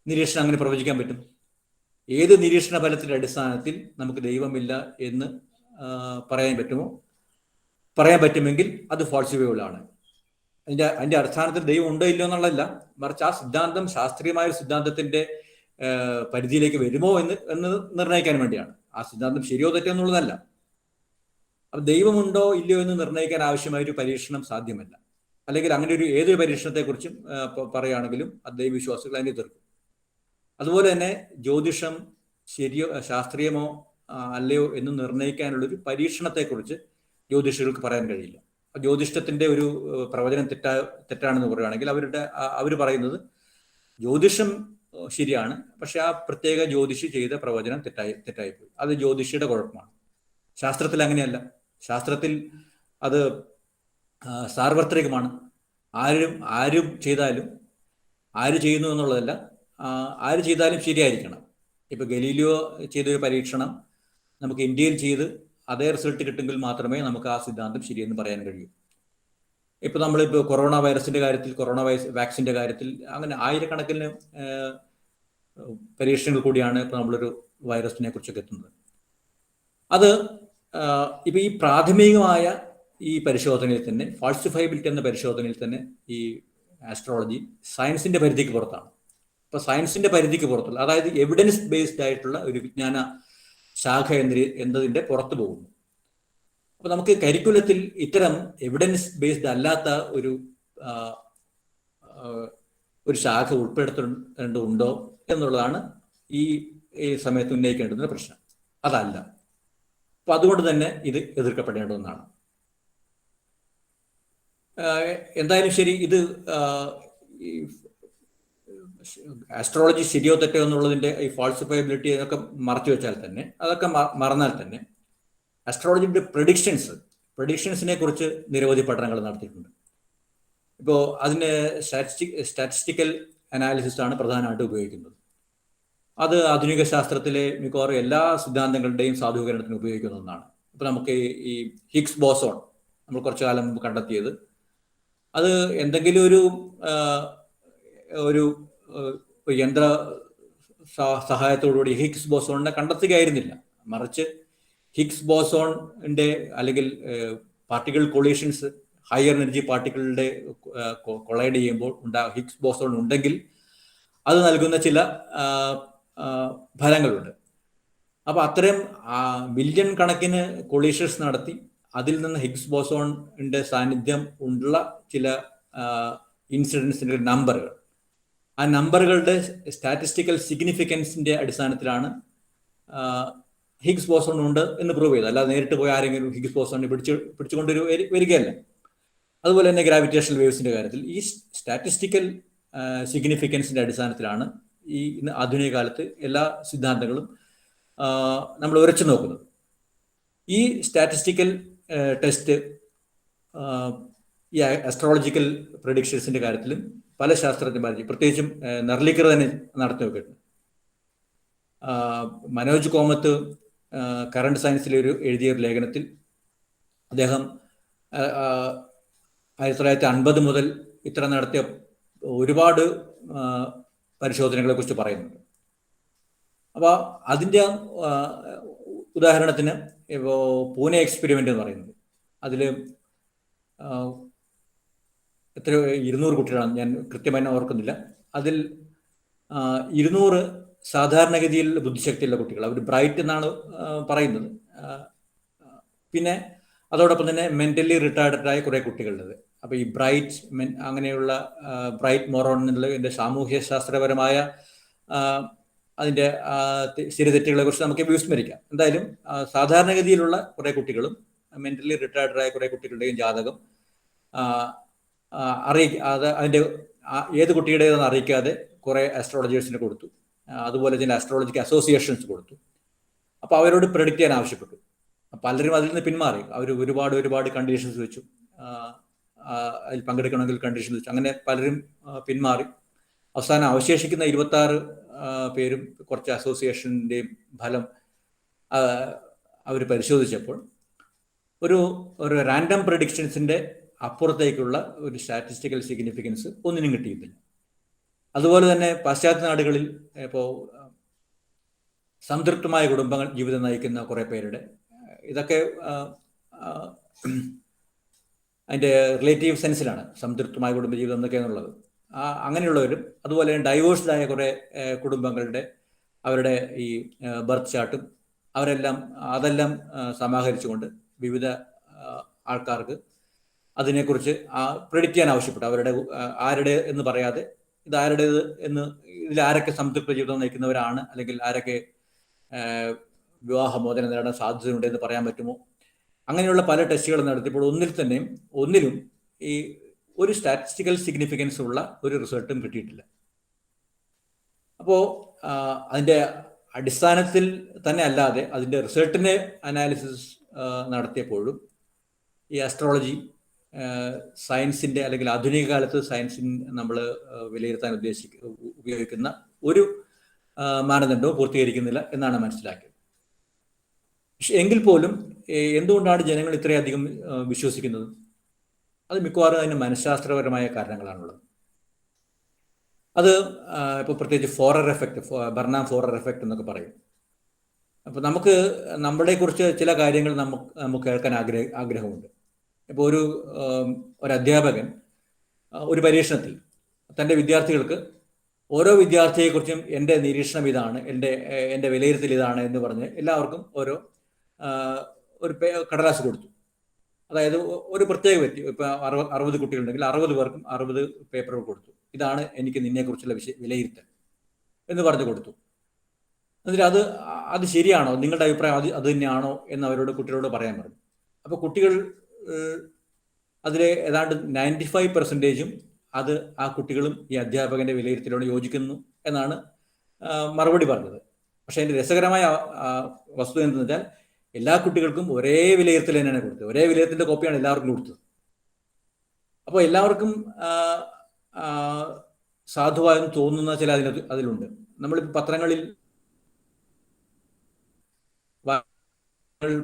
S1: നിരീക്ഷണം അങ്ങനെ പ്രവചിക്കാൻ പറ്റും? ഏത് നിരീക്ഷണ ഫലത്തിന്റെ അടിസ്ഥാനത്തിൽ നമുക്ക് ദൈവമില്ല എന്ന് പറയാൻ പറ്റുമോ? പറയാൻ പറ്റുമെങ്കിൽ അത് ഫാൾസിഫൈബിൾ ആണ്. അതിന്റെ അടിസ്ഥാനത്തിൽ ദൈവം ഉണ്ടോ ഇല്ലയോ എന്നുള്ളതല്ല, മറിച്ച് ആ സിദ്ധാന്തം ശാസ്ത്രീയമായ ഒരു സിദ്ധാന്തത്തിന്റെ പരിധിയിലേക്ക് വരുമോ എന്ന് നിർണ്ണയിക്കാൻ വേണ്ടിയാണ്. ആ സിദ്ധാന്തം ശരിയോ തെറ്റോ എന്നുള്ളതല്ല. അപ്പൊ ദൈവമുണ്ടോ ഇല്ലയോ എന്ന് നിർണ്ണയിക്കാൻ ആവശ്യമായ ഒരു പരീക്ഷണം സാധ്യമല്ല. അല്ലെങ്കിൽ അങ്ങനെ ഏതൊരു പരീക്ഷണത്തെക്കുറിച്ചും പറയുകയാണെങ്കിലും അത് ദൈവവിശ്വാസികൾ അതിനെ എതിർക്കും. അതുപോലെ തന്നെ ജ്യോതിഷം ശരിയോ ശാസ്ത്രീയമോ അല്ലയോ എന്ന് നിർണ്ണയിക്കാനുള്ളൊരു പരീക്ഷണത്തെക്കുറിച്ച് ജ്യോതിഷികൾക്ക് പറയാൻ കഴിയില്ല. ജ്യോതിഷത്തിന്റെ ഒരു പ്രവചനം തെറ്റാണെന്ന് പറയുകയാണെങ്കിൽ അവർ പറയുന്നത് ജ്യോതിഷം ശരിയാണ്, പക്ഷെ ആ പ്രത്യേക ജ്യോതിഷി ചെയ്ത പ്രവചനം തെറ്റായിപ്പോയി, അത് ജ്യോതിഷിയുടെ കുഴപ്പമാണ്. ശാസ്ത്രത്തിൽ അങ്ങനെയല്ല. ശാസ്ത്രത്തിൽ അത് സാർവത്രികമാണ്. ആരും ചെയ്താലും, ആര് ചെയ്യുന്നു എന്നുള്ളതല്ല, ആര് ചെയ്താലും ശരിയായിരിക്കണം. ഇപ്പൊ ഗലീലിയോ ചെയ്തൊരു പരീക്ഷണം നമുക്ക് ഇന്ത്യയിൽ ചെയ്ത് അതേ റിസൾട്ട് കിട്ടുമെങ്കിൽ മാത്രമേ നമുക്ക് ആ സിദ്ധാന്തം ശരിയെന്ന് പറയാൻ കഴിയൂ. ഇപ്പോൾ നമ്മളിപ്പോൾ കൊറോണ വൈറസിന്റെ കാര്യത്തിൽ, കൊറോണ വാക്സിന്റെ കാര്യത്തിൽ അങ്ങനെ ആയിരക്കണക്കിന് പരീക്ഷണങ്ങൾ കൂടിയാണ് ഇപ്പോൾ നമ്മളൊരു വൈറസിനെ കുറിച്ചൊക്കെ എത്തുന്നത്. അത് ഇപ്പൊ ഈ പ്രാഥമികമായ ഈ പരിശോധനയിൽ തന്നെ, ഫാൾസിഫൈബിലിറ്റി എന്ന പരിശോധനയിൽ തന്നെ ഈ ആസ്ട്രോളജി സയൻസിന്റെ പരിധിക്ക് പുറത്താണ്. ഇപ്പൊ സയൻസിന്റെ പരിധിക്ക് പുറത്തുള്ള, അതായത് എവിഡൻസ് ബേസ്ഡ് ആയിട്ടുള്ള ഒരു വിജ്ഞാന ശാഖ എന്നതിന്റെ പുറത്തു പോകുന്നു. അപ്പൊ നമുക്ക് കരിക്കുലത്തിൽ ഇത്തരം എവിഡൻസ് ബേസ്ഡ് അല്ലാത്ത ഒരു ശാഖ ഉൾപ്പെടുത്തേണ്ടതുണ്ടോ എന്നുള്ളതാണ് ഈ സമയത്ത് ഉന്നയിക്കേണ്ടുന്ന പ്രശ്നം. അതല്ല. അപ്പൊ അതുകൊണ്ട് തന്നെ ഇത് എതിർക്കപ്പെടേണ്ട ഒന്നാണ്. എന്തായാലും ശരി, ഇത് ആസ്ട്രോളജി ശരിയോ തെറ്റോ എന്നുള്ളതിന്റെ ഈ ഫാൾസിഫയബിലിറ്റി അതൊക്കെ മറച്ചു വെച്ചാൽ തന്നെ, അതൊക്കെ മറന്നാൽ തന്നെ ആസ്ട്രോളജിയുടെ പ്രഡിക്ഷൻസിനെ കുറിച്ച് നിരവധി പഠനങ്ങൾ നടത്തിയിട്ടുണ്ട്. ഇപ്പോൾ അതിന് സ്റ്റാറ്റിസ്റ്റിക്കൽ അനാലിസിസ് ആണ് പ്രധാനമായിട്ട് ഉപയോഗിക്കുന്നത്. അത് ആധുനിക ശാസ്ത്രത്തിലെ മിക്കവാറും എല്ലാ സിദ്ധാന്തങ്ങളുടെയും സാധൂകരണത്തിന് ഉപയോഗിക്കുന്ന ഒന്നാണ്. ഇപ്പൊ നമുക്ക് ഈ ഹിഗ്സ് ബോസോൺ നമ്മൾ കുറച്ചു കാലം മുമ്പ് കണ്ടെത്തിയത്, അത് എന്തെങ്കിലും ഒരു യന്ത്ര സഹായത്തോടുകൂടി ഹിഗ്സ് ബോസോണിനെ കണ്ടെത്തുകയായിരുന്നില്ല. മറിച്ച് ഹിഗ്സ് ബോസോണിന്റെ അല്ലെങ്കിൽ പാർട്ടിക്കിൾ കൊളീഷൻസ് ഹയർ എനർജി പാർട്ടിക്കിളുടെ കൊളൈഡ് ചെയ്യുമ്പോൾ ഹിഗ്സ് ബോസോൺ ഉണ്ടെങ്കിൽ അത് നൽകുന്ന ചില ഫലങ്ങളുണ്ട്. അപ്പൊ അത്തരം മില്യൺ കണക്കിന് കൊളീഷൻസ് നടത്തി അതിൽ നിന്ന് ഹിഗ്സ് ബോസോണിന്റെ സാന്നിധ്യം ഉള്ള ചില ഇൻസിഡൻസിന്റെ നമ്പറുകൾ, ആ നമ്പറുകളുടെ സ്റ്റാറ്റിസ്റ്റിക്കൽ സിഗ്നിഫിക്കൻസിന്റെ അടിസ്ഥാനത്തിലാണ് ഹിഗ്സ് ബോസോൺ ഉണ്ട് എന്ന് പ്രൂവ് ചെയ്തത്. അല്ലാതെ നേരിട്ട് പോയി ആരെങ്കിലും ഹിഗ്സ് ബോസോണിനെ പിടിച്ചുകൊണ്ട് വരികയല്ല. അതുപോലെ തന്നെ ഗ്രാവിറ്റേഷണൽ വേവ്സിന്റെ കാര്യത്തിൽ ഈ സ്റ്റാറ്റിസ്റ്റിക്കൽ സിഗ്നിഫിക്കൻസിന്റെ അടിസ്ഥാനത്തിലാണ് ഈ ആധുനിക കാലത്ത് എല്ലാ സിദ്ധാന്തങ്ങളും നമ്മൾ ഉരച്ചു നോക്കുന്നത്. ഈ സ്റ്റാറ്റിസ്റ്റിക്കൽ ടെസ്റ്റ് ഈ ആസ്ട്രോളജിക്കൽ പ്രഡിക്ഷൻസിന്റെ കാര്യത്തിലും പല ശാസ്ത്രജ്ഞന്മാരും, പ്രത്യേകിച്ചും നർലിക്കർ തന്നെ നടത്തി നോക്കിയിട്ടുണ്ട്. മനോജ് കോമത്ത് കറണ്ട് സയൻസിലെ എഴുതിയ ഒരു ലേഖനത്തിൽ അദ്ദേഹം 1950 മുതൽ ഇത്ര നടത്തിയ ഒരുപാട് പരിശോധനകളെ കുറിച്ച് പറയുന്നുണ്ട്. അപ്പോൾ അതിൻ്റെ ഉദാഹരണത്തിന് ഇപ്പോൾ പൂനെ എക്സ്പെരിമെൻ്റ് എന്ന് പറയുന്നത്, അതിൽ എത്ര 200 കുട്ടികളാണ്, ഞാൻ കൃത്യമായി ഓർക്കുന്നില്ല. അതിൽ 200 സാധാരണഗതിയിൽ ബുദ്ധിശക്തിയുള്ള കുട്ടികൾ, അവർ ബ്രൈറ്റ് എന്നാണ് പറയുന്നത്. പിന്നെ അതോടൊപ്പം തന്നെ മെന്റലി റിട്ടാർഡഡ് ആയ കുറെ കുട്ടികളുള്ളത്. അപ്പൊ ഈ അങ്ങനെയുള്ള ബ്രൈറ്റ് മോറോൺ എന്നുള്ളതിന്റെ സാമൂഹ്യ ശാസ്ത്രപരമായ അതിന്റെ സ്ഥിരതെറ്റുകളെ കുറിച്ച് നമുക്ക് വിസ്മരിക്കാം. എന്തായാലും സാധാരണഗതിയിലുള്ള കുറെ കുട്ടികളും മെന്റലി റിട്ടാർഡഡ് ആയ കുറെ കുട്ടികളുടെയും ജാതകം അതിന്റെ ഏത് കുട്ടിയുടേതെന്ന് അറിയിക്കാതെ കുറെ ആസ്ട്രോളജേഴ്സിന് കൊടുത്തു. അതുപോലെ ചില ആസ്ട്രോളജിക്കൽ അസോസിയേഷൻസ് കൊടുത്തു. അപ്പോൾ അവരോട് പ്രെഡിക്റ്റ് ചെയ്യാൻ ആവശ്യപ്പെട്ടു. പലരും അതിൽ നിന്ന് പിന്മാറി. അവർ ഒരുപാട് കണ്ടീഷൻസ് വെച്ചു, അതിൽ പങ്കെടുക്കണമെങ്കിൽ കണ്ടീഷൻസ് വെച്ചു. അങ്ങനെ പലരും പിന്മാറി. അവസാനം അവശേഷിക്കുന്ന 26 പേരും കുറച്ച് അസോസിയേഷൻ്റെയും ഫലം അവർ പരിശോധിച്ചപ്പോൾ ഒരു റാൻഡം പ്രഡിക്ഷൻസിന്റെ അപ്പുറത്തേക്കുള്ള ഒരു സ്റ്റാറ്റിസ്റ്റിക്കൽ സിഗ്നിഫിക്കൻസ് ഒന്നിനും കിട്ടിയിട്ടില്ല. അതുപോലെ തന്നെ പാശ്ചാത്യ നാടുകളിൽ ഇപ്പോൾ സംതൃപ്തമായ കുടുംബങ്ങൾ ജീവിതം നയിക്കുന്ന കുറെ പേരുടെ, ഇതൊക്കെ അതിൻ്റെ റിലേറ്റീവ് സെൻസിലാണ് സംതൃപ്തമായ കുടുംബജീവിതം എന്നൊക്കെയാണുള്ളത്. അങ്ങനെയുള്ളവരും അതുപോലെ ഡൈവേഴ്സ്ഡ് ആയ കുറെ കുടുംബങ്ങളുടെ അവരുടെ ഈ ബർത്ത് ചാർട്ടും അതെല്ലാം സമാഹരിച്ചുകൊണ്ട് വിവിധ ആൾക്കാർക്ക് അതിനെക്കുറിച്ച് പ്രെഡിക്റ്റ് ചെയ്യാൻ ആവശ്യപ്പെട്ടു. ആരുടെ എന്ന് പറയാതെ ഇതാരുടേത് എന്ന്, ഇതിൽ ആരൊക്കെ സംതൃപ്ത ജീവിതം നയിക്കുന്നവരാണ്, അല്ലെങ്കിൽ ആരൊക്കെ വിവാഹമോചനം നേടാൻ സാധ്യതയുണ്ട് എന്ന് പറയാൻ പറ്റുമോ, അങ്ങനെയുള്ള പല ടെസ്റ്റുകൾ നടത്തിയപ്പോൾ ഒന്നിലും ഈ ഒരു സ്റ്റാറ്റിസ്റ്റിക്കൽ സിഗ്നിഫിക്കൻസ് ഉള്ള ഒരു റിസൾട്ടും കിട്ടിയിട്ടില്ല. അപ്പോൾ അതിൻ്റെ അടിസ്ഥാനത്തിൽ തന്നെ അല്ലാതെ അതിൻ്റെ റിസൾട്ടിനെ അനാലിസിസ് നടത്തിയപ്പോഴും ഈ ആസ്ട്രോളജി സയൻസിന്റെ അല്ലെങ്കിൽ ആധുനിക കാലത്ത് സയൻസിന് നമ്മൾ വിലയിരുത്താൻ ഉപയോഗിക്കുന്ന ഒരു മാനദണ്ഡവും പൂർത്തീകരിക്കുന്നില്ല എന്നാണ് മനസ്സിലാക്കിയത്. എങ്കിൽ പോലും എന്തുകൊണ്ടാണ് ജനങ്ങൾ ഇത്രയധികം വിശ്വസിക്കുന്നത്? അത് മിക്കവാറും അതിന് മനഃശാസ്ത്രപരമായ കാരണങ്ങളാണുള്ളത്. അത് ഇപ്പോൾ പ്രത്യേകിച്ച് ഫോറർ എഫക്റ്റ്, ബർണാം ഫോറർ എഫക്റ്റ് എന്നൊക്കെ പറയും. അപ്പോൾ നമുക്ക് നമ്മളെക്കുറിച്ച് ചില കാര്യങ്ങൾ നമുക്ക് കേൾക്കാൻ ആഗ്രഹമുണ്ട്. ഇപ്പോൾ ഒരു അധ്യാപകൻ ഒരു പരീക്ഷണത്തിൽ തൻ്റെ വിദ്യാർത്ഥികൾക്ക് ഓരോ വിദ്യാർത്ഥിയെക്കുറിച്ചും എൻ്റെ നിരീക്ഷണം ഇതാണ്, എൻ്റെ വിലയിരുത്തൽ ഇതാണ് എന്ന് പറഞ്ഞ് എല്ലാവർക്കും ഒരു കടലാസ് കൊടുത്തു. അതായത് ഒരു പ്രത്യേക വ്യക്തി, ഇപ്പം 60 കുട്ടികളുണ്ടെങ്കിൽ 60 പേർക്കും 60 പേപ്പറുകൾ കൊടുത്തു. ഇതാണ് എനിക്ക് നിന്നെക്കുറിച്ചുള്ള വിലയിരുത്തൽ എന്ന് പറഞ്ഞു കൊടുത്തു. എന്നിട്ട് അത് ശരിയാണോ, നിങ്ങളുടെ അഭിപ്രായം അത് തന്നെയാണോ എന്ന് കുട്ടികളോട് പറയാൻ പറഞ്ഞു. അപ്പോൾ കുട്ടികൾ അതിലെ ഏതാണ്ട് 95% അത് ആ കുട്ടികളും ഈ അധ്യാപകന്റെ വിലയിരുത്തലോട് യോജിക്കുന്നു എന്നാണ് മറുപടി പറഞ്ഞത്. പക്ഷെ അതിന്റെ രസകരമായ വസ്തുത എന്തെന്ന് വെച്ചാൽ എല്ലാ കുട്ടികൾക്കും ഒരേ വിലയിരുത്തൽ തന്നെയാണ് കൊടുത്തത്. ഒരേ വിലയിരുത്തലിന്റെ കോപ്പിയാണ് എല്ലാവർക്കും കൊടുത്തത്. അപ്പോൾ എല്ലാവർക്കും സാധുവായെന്ന് തോന്നുന്ന ചില അതിലുണ്ട്. നമ്മളിപ്പോൾ പത്രങ്ങളിൽ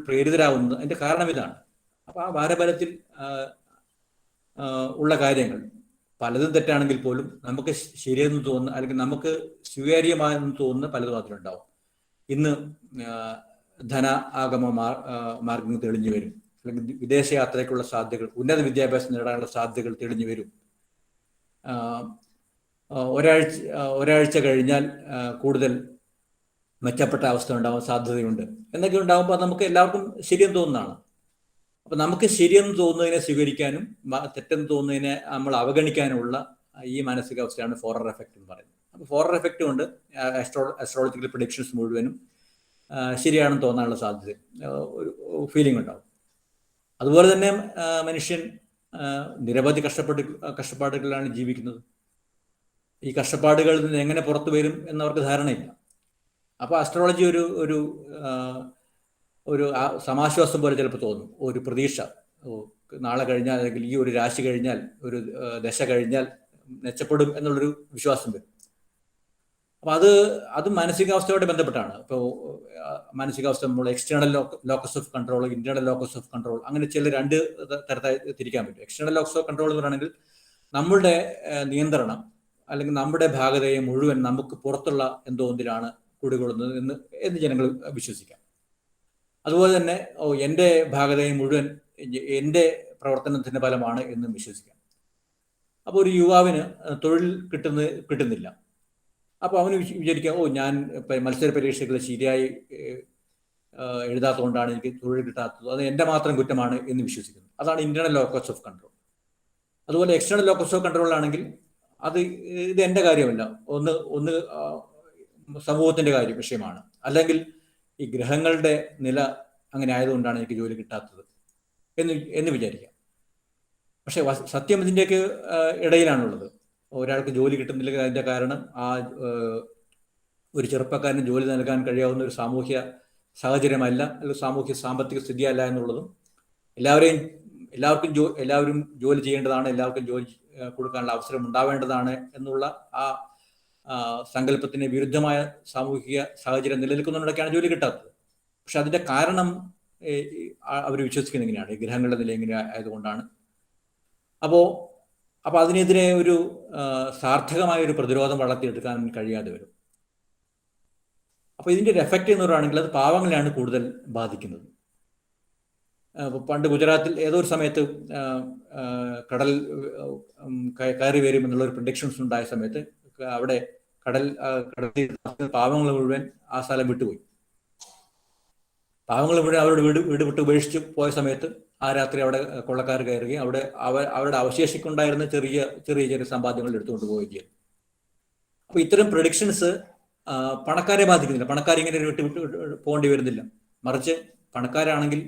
S1: പ്രേരിതരാകുന്നത് അതിന്റെ കാരണം ഇതാണ്. അപ്പൊ ആ വാരഫലത്തിൽ ഉള്ള കാര്യങ്ങൾ പലതും തെറ്റാണെങ്കിൽ പോലും നമുക്ക് ശരിയെന്ന് തോന്നുന്ന, അല്ലെങ്കിൽ നമുക്ക് സ്വീകാര്യമായെന്ന് തോന്നുന്ന പലതും അതിലുണ്ടാവും. ഇന്ന് ധന ആഗമ മാർഗങ്ങൾ തെളിഞ്ഞു വരും, അല്ലെങ്കിൽ വിദേശയാത്രയ്ക്കുള്ള സാധ്യതകൾ, ഉന്നത വിദ്യാഭ്യാസം നേടാനുള്ള സാധ്യതകൾ തെളിഞ്ഞു വരും. ഒരാഴ്ച കഴിഞ്ഞാൽ കൂടുതൽ മെച്ചപ്പെട്ട അവസ്ഥ ഉണ്ടാവാൻ സാധ്യതയുണ്ട് എന്നൊക്കെ ഉണ്ടാകുമ്പോൾ നമുക്ക് എല്ലാവർക്കും ശരിയെന്ന് തോന്നുന്നതാണ്. അപ്പൊ നമുക്ക് ശരിയെന്ന് തോന്നുന്നതിനെ സ്വീകരിക്കാനും തെറ്റെന്ന് തോന്നുന്നതിനെ നമ്മൾ അവഗണിക്കാനുമുള്ള ഈ മാനസികാവസ്ഥയാണ് ഫോറർ എഫക്റ്റ് എന്ന് പറയുന്നത്. അപ്പോൾ ഫോറർ എഫക്റ്റ് കൊണ്ട് അസ്ട്രോളജിക്കൽ പ്രഡിക്ഷൻസ് മുഴുവനും ശരിയാണെന്ന് തോന്നാനുള്ള സാധ്യത, ഒരു ഫീലിംഗ് ഉണ്ടാവും. അതുപോലെ തന്നെ മനുഷ്യൻ നിരവധി കഷ്ടപ്പാടുകളിലാണ് ജീവിക്കുന്നത്. ഈ കഷ്ടപ്പാടുകളിൽ നിന്ന് എങ്ങനെ പുറത്തു വരും എന്നവർക്ക് ധാരണയില്ല. അപ്പോൾ അസ്ട്രോളജി ഒരു സമാശ്വാസം പോലെ ചിലപ്പോൾ തോന്നും, ഒരു പ്രതീക്ഷ. നാളെ കഴിഞ്ഞാൽ, അല്ലെങ്കിൽ ഈ ഒരു രാശി കഴിഞ്ഞാൽ, ഒരു ദശ കഴിഞ്ഞാൽ മെച്ചപ്പെടും എന്നുള്ളൊരു വിശ്വാസം വരും. അപ്പം അത് മാനസികാവസ്ഥയോടെ ബന്ധപ്പെട്ടാണ്. ഇപ്പോൾ മാനസികാവസ്ഥ നമ്മൾ external locus of control, internal locus of control, അങ്ങനെ ചില 2 തരത്തായി തിരിക്കാൻ പറ്റും. എക്സ്റ്റേണൽ ലോക്കസ് ഓഫ് കൺട്രോൾ എന്ന് പറയുകയാണെങ്കിൽ നമ്മളുടെ നിയന്ത്രണം അല്ലെങ്കിൽ നമ്മുടെ ഭാഗതയെ മുഴുവൻ നമുക്ക് പുറത്തുള്ള എന്തോ ഒന്നിലാണ് കുടികൊള്ളുന്നത് എന്ന് ജനങ്ങൾ വിശ്വസിക്കാം. അതുപോലെ തന്നെ എൻ്റെ ഭാഗതയെ മുഴുവൻ എൻ്റെ പ്രവർത്തനത്തിൻ്റെ ഫലമാണ് എന്നും വിശ്വസിക്കാം. അപ്പോൾ ഒരു യുവാവിന് തൊഴിൽ കിട്ടുന്നില്ല. അപ്പോൾ അവന് വിചാരിക്കാം, ഞാൻ മത്സര പരീക്ഷകൾ ശരിയായി എഴുതാത്തതുകൊണ്ടാണ് എനിക്ക് തൊഴിൽ കിട്ടാത്തത്, അത് എൻ്റെ മാത്രം കുറ്റമാണ് എന്ന് വിശ്വസിക്കുന്നു. അതാണ് ഇന്റേണൽ ലോക്കസ് ഓഫ് കൺട്രോൾ. അതുപോലെ എക്സ്റ്റേണൽ ലോക്കസ് ഓഫ് കൺട്രോളിലാണെങ്കിൽ ഇത് എൻ്റെ കാര്യമല്ല, ഒന്ന് സമൂഹത്തിന്റെ വിഷയമാണ്, അല്ലെങ്കിൽ ഈ ഗ്രഹങ്ങളുടെ നില അങ്ങനെ ആയതുകൊണ്ടാണ് എനിക്ക് ജോലി കിട്ടാത്തത് എന്ന് വിചാരിക്കാം. പക്ഷെ സത്യം ഇതിൻ്റെയൊക്കെ ഇടയിലാണുള്ളത്. ഒരാൾക്ക് ജോലി കിട്ടുന്നില്ലെങ്കിൽ അതിൻ്റെ കാരണം ഒരു ചെറുപ്പക്കാരന് ജോലി നൽകാൻ കഴിയാവുന്ന ഒരു സാമൂഹ്യ സാഹചര്യമല്ല, അല്ലെങ്കിൽ സാമൂഹ്യ സാമ്പത്തിക സ്ഥിതിയല്ല എന്നുള്ളതും, എല്ലാവരും ജോലി ചെയ്യേണ്ടതാണ്, എല്ലാവർക്കും ജോലി കൊടുക്കാനുള്ള അവസരം ഉണ്ടാവേണ്ടതാണ് എന്നുള്ള ആ സങ്കല്പത്തിന് വിരുദ്ധമായ സാമൂഹിക സാഹചര്യം നിലനിൽക്കുന്നതിനൊക്കെയാണ് ജോലി കിട്ടാത്തത്. പക്ഷെ അതിന്റെ കാരണം അവർ വിശ്വസിക്കുന്നത് എങ്ങനെയാണ്, ഈ ഗ്രഹങ്ങളുടെ നില എങ്ങനെ ആയതുകൊണ്ടാണ്. അപ്പോൾ അതിനെതിരെ ഒരു സാർത്ഥകമായ ഒരു പ്രതിരോധം വളർത്തിയെടുക്കാൻ കഴിയാതെ വരും. അപ്പോൾ ഇതിന്റെ ഒരു എഫക്റ്റ് എന്ന് പറയുകയാണെങ്കിൽ അത് പാവങ്ങളെയാണ് കൂടുതൽ ബാധിക്കുന്നത്. പണ്ട് ഗുജറാത്തിൽ ഏതോ ഒരു സമയത്ത് കടൽ കയറി വരും എന്നുള്ള ഒരു പ്രഡിക്ഷൻസ് ഉണ്ടായ സമയത്ത് അവിടെ പാവങ്ങൾ മുഴുവൻ ആ സ്ഥലം വിട്ടുപോയി. പാവങ്ങൾ മുഴുവൻ അവരുടെ വീട് വിട്ട് ഉപേക്ഷിച്ച് പോയ സമയത്ത് ആ രാത്രി അവിടെ കൊള്ളക്കാർ കയറുകയും അവരുടെ അവശേഷിക്കുണ്ടായിരുന്ന ചെറിയ സമ്പാദ്യങ്ങൾ എടുത്തുകൊണ്ട് പോവുകയും ചെയ്യും. അപ്പൊ ഇത്തരം പ്രഡിക്ഷൻസ് പണക്കാരെ ബാധിക്കുന്നില്ല. പണക്കാരിങ്ങനെ വിട്ട് പോകേണ്ടി വരുന്നില്ല. മറിച്ച് പണക്കാരാണെങ്കിൽ